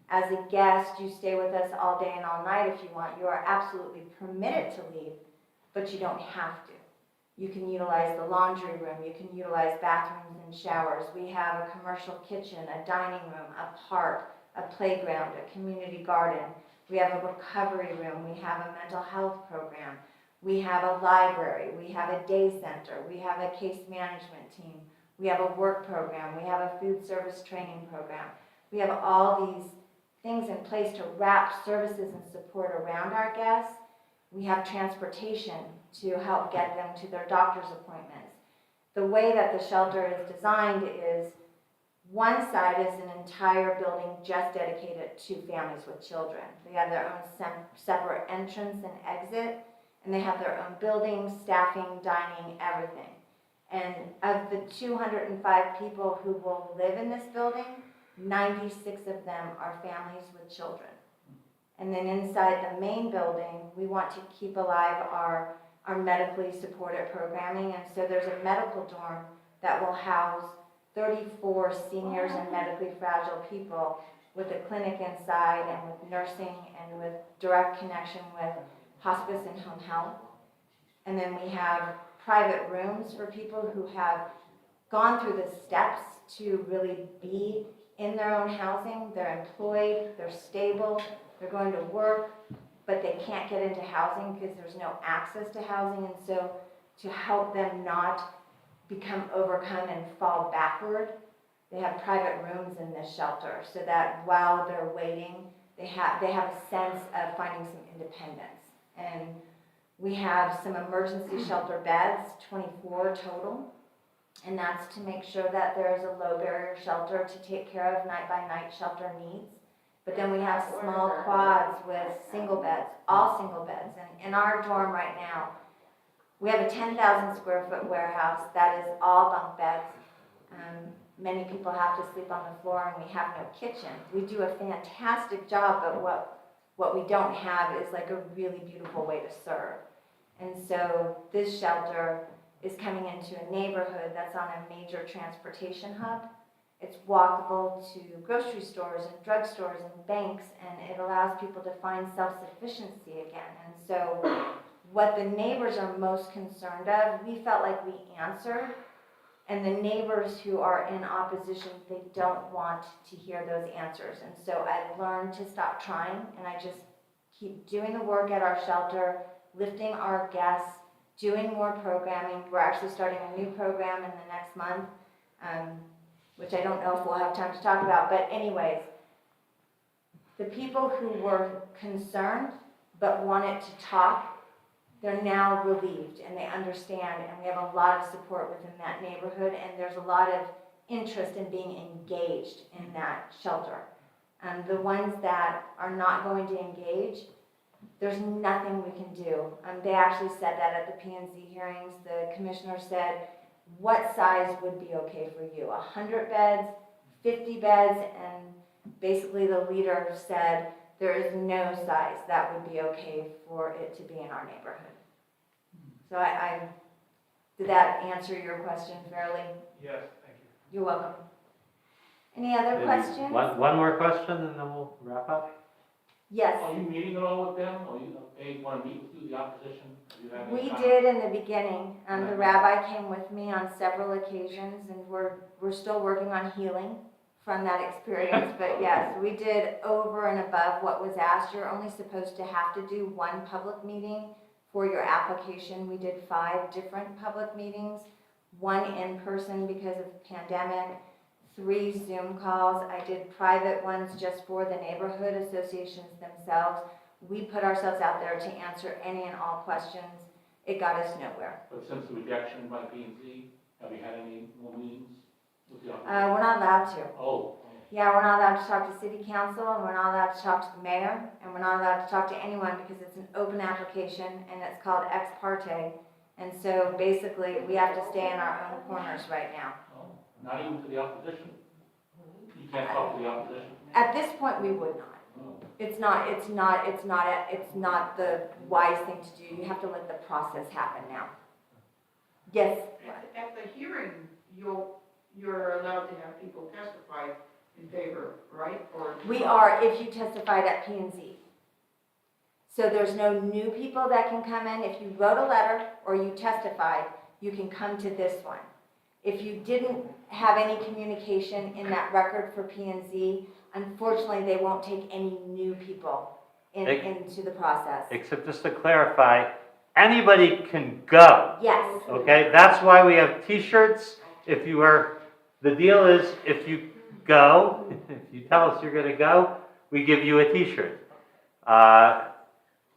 As a guest, you stay with us all day and all night if you want. You are absolutely permitted to leave, but you don't have to. You can utilize the laundry room, you can utilize bathrooms and showers. We have a commercial kitchen, a dining room, a park, a playground, a community garden. We have a recovery room, we have a mental health program, we have a library, we have a day center, we have a case management team, we have a work program, we have a food service training program. We have all these things in place to wrap services and support around our guests. We have transportation to help get them to their doctor's appointments. The way that the shelter is designed is one side is an entire building just dedicated to families with children. They have their own separate entrance and exit, and they have their own building, staffing, dining, everything. And of the 205 people who will live in this building, 96 of them are families with children. And then inside the main building, we want to keep alive our medically supported programming. And so there's a medical dorm that will house 34 seniors and medically fragile people with a clinic inside and with nursing and with direct connection with hospice and home health. And then we have private rooms for people who have gone through the steps to really be in their own housing. They're employed, they're stable, they're going to work, but they can't get into housing because there's no access to housing. And so to help them not become overcome and fall backward, they have private rooms in this shelter so that while they're waiting, they have a sense of finding some independence. And we have some emergency shelter beds, 24 total, and that's to make sure that there is a low barrier shelter to take care of night by night shelter needs. But then we have small quads with single beds, all single beds. And in our dorm right now, we have a 10,000 square foot warehouse that is all bunk beds. Many people have to sleep on the floor and we have no kitchen. We do a fantastic job, but what we don't have is like a really beautiful way to serve. And so this shelter is coming into a neighborhood that's on a major transportation hub. It's walkable to grocery stores and drugstores and banks, and it allows people to find self-sufficiency again. And so what the neighbors are most concerned of, we felt like we answered, and the neighbors who are in opposition, they don't want to hear those answers. And so I learned to stop trying, and I just keep doing the work at our shelter, lifting our guests, doing more programming. We're actually starting a new program in the next month, which I don't know if we'll have time to talk about. But anyways, the people who were concerned but wanted to talk, they're now relieved and they understand, and we have a lot of support within that neighborhood, and there's a lot of interest in being engaged in that shelter. The ones that are not going to engage, there's nothing we can do. They actually said that at the P&Z hearings. The commissioner said, what size would be okay for you? 100 beds, 50 beds, and basically the leader said there is no size that would be okay for it to be in our neighborhood. So did that answer your question fairly? Yes, thank you. You're welcome. Any other Maybe questions? One more question and then we'll wrap up. Yes. Are you meeting at all with them, or they want to meet with you, the opposition? Do you have any We time? did in the beginning. The rabbi came with me on several occasions, and we're still working on healing from that experience. But yes, we did over and above what was asked. You're only supposed to have to do one public meeting for your application. We did 5 different public meetings, 1 in person because of pandemic, 3 Zoom calls. I did private ones just for the neighborhood associations themselves. We put ourselves out there to answer any and all questions. It got us nowhere. But since the rejection by P&Z, have you had any more meetings with the opposition? We're not allowed to. Oh. Yeah, we're not allowed to talk to city council, and we're not allowed to talk to the mayor, and we're not allowed to talk to anyone because it's an open application and it's called ex parte. And so basically, we have to stay in our own corners right now. Oh, not even to the opposition? You can't talk to the opposition? At this point, we would not. Oh. It's not the wise thing to do. You have to let the process happen now. Yes? At the hearing, you're allowed to have people testify in favor, right? Or We are if you testified at P&Z. So there's no new people that can come in. If you wrote a letter or you testified, you can come to this one. If you didn't have any communication in that record for P&Z, unfortunately, they won't take any new people into the process. Except just to clarify, anybody can go. Yes. Okay, that's why we have T-shirts. The deal is if you go, if you tell us you're going to go, we give you a T-shirt.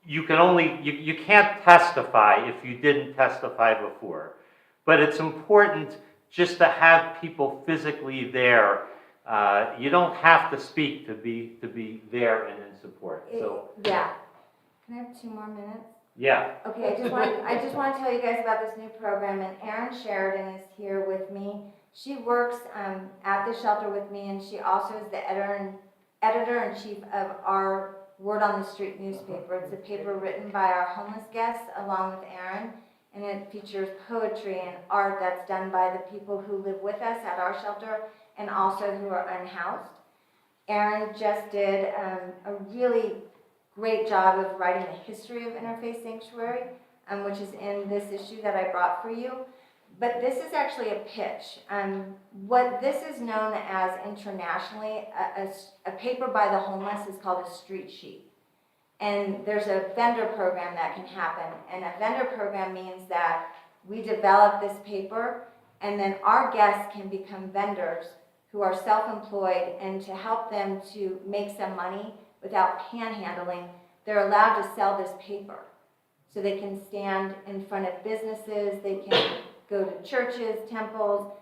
You can't testify if you didn't testify before, but it's important just to have people physically there. You don't have to speak to be there and in support. So Yeah. Can I have 2 more minutes? yeah. Okay, I just want to tell you guys about this new program, and Erin Sheridan is here with me. She works at the shelter with me, and she also is the editor-in-chief of our Word on the Street newspaper. It's a paper written by our homeless guests along with Erin, and it features poetry and art that's done by the people who live with us at our shelter and also who are unhoused. Erin just did a really great job of writing the history of Interfaith Sanctuary, which is in this issue that I brought for you. But this is actually a pitch. What this is known as internationally, a paper by the homeless is called a street sheet. And there's a vendor program that can happen. And a vendor program means that we develop this paper, and then our guests can become vendors who are self-employed, and to help them to make some money without panhandling, they're allowed to sell this paper. So they can stand in front of businesses, they can go to churches, temples,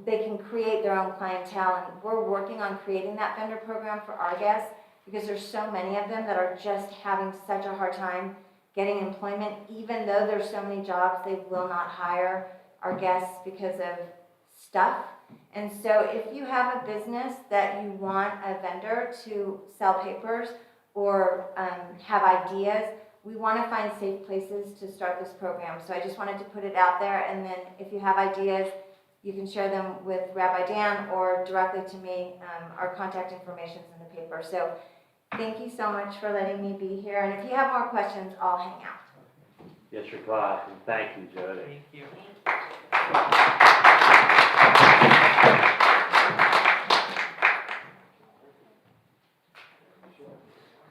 they can create their own clientele, and we're working on creating that vendor program for our guests because there's so many of them that are just having such a hard time getting employment. Even though there's so many jobs, they will not hire our guests because of stuff. And so if you have a business that you want a vendor to sell papers or have ideas, we want to find safe places to start this program. So I just wanted to put it out there, and then if you have ideas, you can share them with Rabbi Dan or directly to me. Our contact information is in the paper. So thank you so much for letting me be here. And if you have more questions, I'll hang out. Yes, you're glad, and thank you, Jody. Thank you.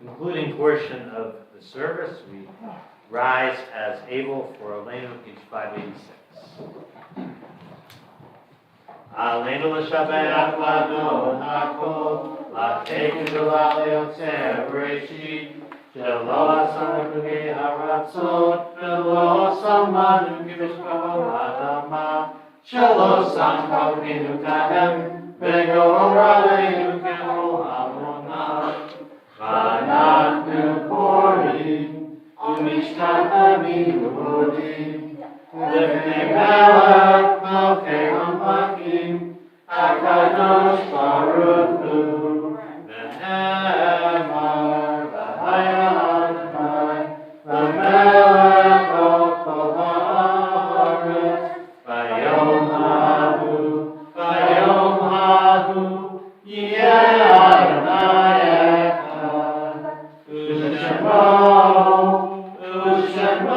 Concluding portion of the service, we rise as able for Elena, page 586. Aleinu l'shabbat l'adon hakol, l'tekin v'la le'otzer b'reshit, shelo asanu b'gei haratzot, v'lo samanu k'vishkol ha'adama, shelo sam kavinu kahem, v'gor aleinu k'hol hamonah. V'anachnu korim, u'mishkachim u'odim, Lifnei melech melchei hamachim, HaKadosh Baruch Hu, V'ne'emar v'haya Adonai, L'melech al kol ha'aretz, V'yom hahu, Yeh Adonai echad, U'shemo, U'shemo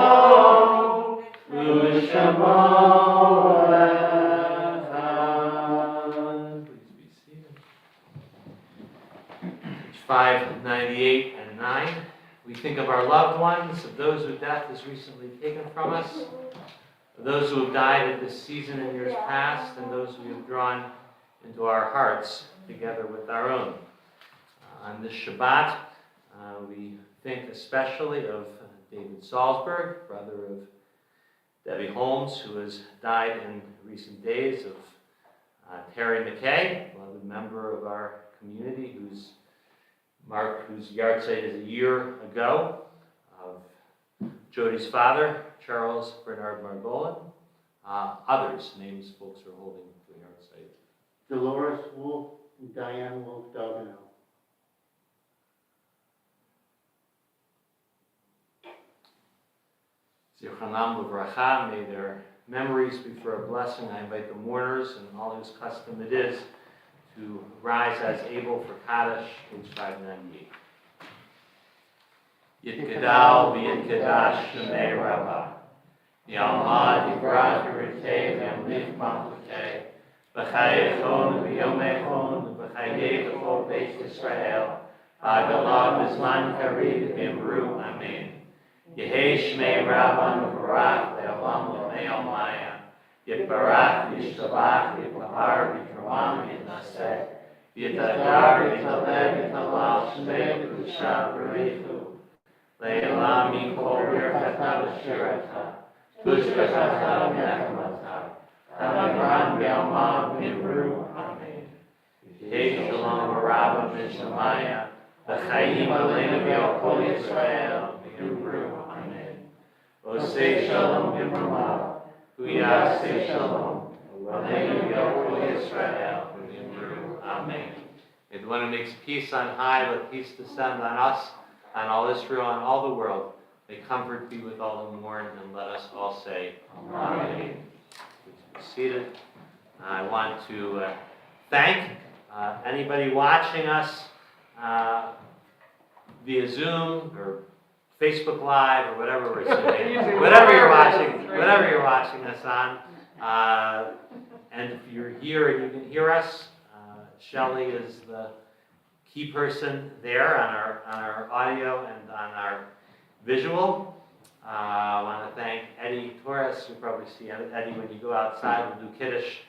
echad. Please be seated. Page 598 and 9. We think of our loved ones, of those whose death is recently taken from us, of those who have died at this season in years past, and those we have drawn into our hearts together with our own. On this Shabbat, we think especially of David Salzberg, brother of Debbie Holmes, who has died in recent days, of Terry McKay, beloved member of our community, whose yahrzeit is a year ago, of Jody's father, Charles Bernard Margolin, others, names folks are holding for the yahrzeit. Dolores Wolf and Diane Wolf Dogano. Zichronam Livracha, may their memories be for a blessing. I invite the mourners and all whose custom it is to rise as able for Kaddish, page 598. Yitgadal v'yitgadash shemei Rabbah, Yalmad yivrach yiritei v'yamlich malchutei, v'chayechon v'yomechon v'chayei b'chol Beis Yisrael, ha'galav b'zman karid v'imru, amen. Yehei shmei Rabbah mevarach le'olam l'mei almaya, yitbarach v'yishtabach v'yipahar v'yitramam v'yitnaseh, v'yitadar v'yitaleh v'yitalal shmei v'kusha v'richu, le'elam mikol birchata v'shirata, tushbechata v'nechemata, tamimran v'yalmam v'imru, amen. Yehei shalom v'rabba v'shamaya, v'chayim aleinu v'yal kol Yisrael v'imru, amen. Osei shalom v'imramav, Huyasei shalom, aleinu v'yal kol Yisrael v'imru, amen. May the one who makes peace on high, let peace descend on us, on all Israel, and all the world. May comfort be with all who mourn, and let us all say, amen. Please be seated. I want to thank anybody watching us via Zoom or Facebook Live or whatever we're saying, whatever you're watching us on. And if you're here and you can hear us, Shelley is the key person there on our audio and on our visual. I want to thank Eddie Torres. You'll probably see Eddie when you go outside. We'll do Kiddush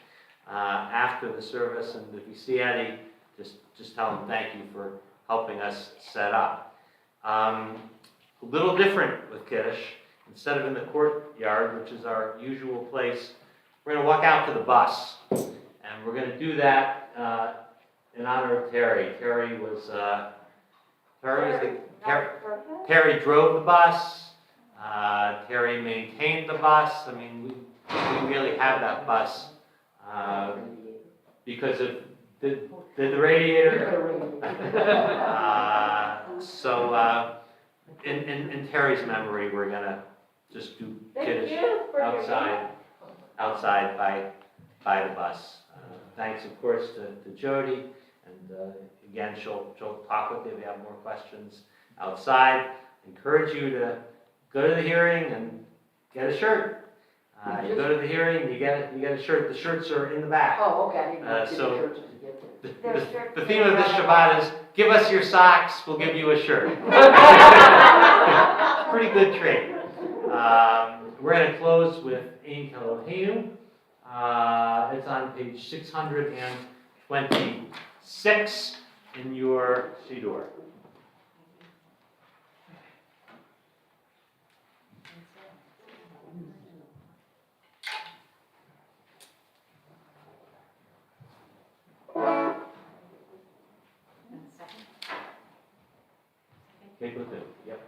after the service, and if you see Eddie, just tell him thank you for helping us set up. A little different with Kiddush. Instead of in the courtyard, which is our usual place, we're going to walk out to the bus, and we're going to do that in honor of Terry. Terry Terry drove the bus. Terry maintained the bus. I mean, we really have that bus because of the radiator. So in Terry's memory, we're gonna just do Thank Kiddush you for your outside by the bus. Thanks, of course, to Jody, and again, she'll talk with you if you have more questions outside. Encourage you to go to the hearing and get a shirt. You go to the hearing, you get a shirt. The shirts are in the back. Oh, okay, I didn't know. So- There's shirts The theme of this Shabbat is, give us your socks, we'll give you a shirt. Pretty good trade. We're going to close with Ein Eloheinu. It's on page 626 in your Siddur. Take with it, yep.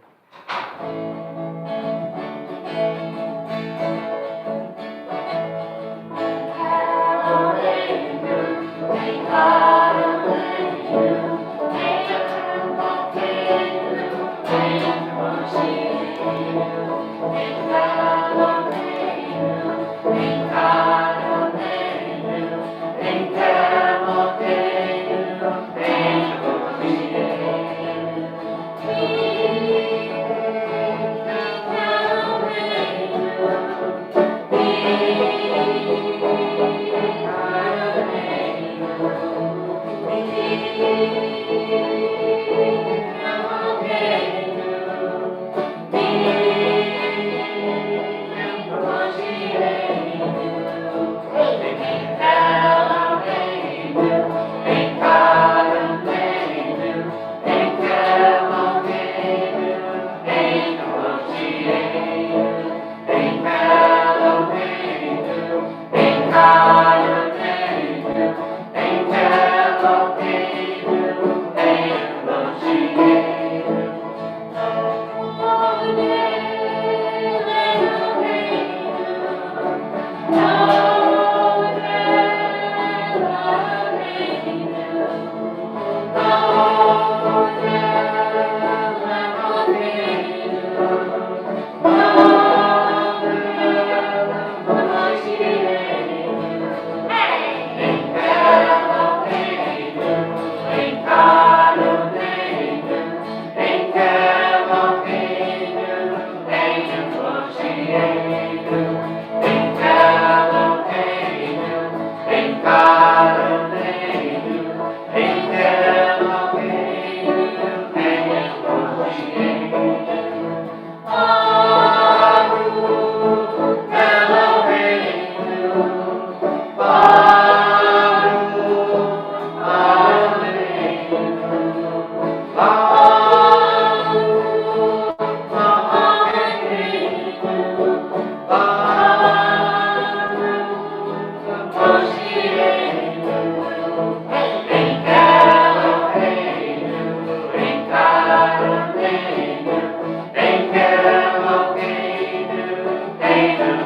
Thank you.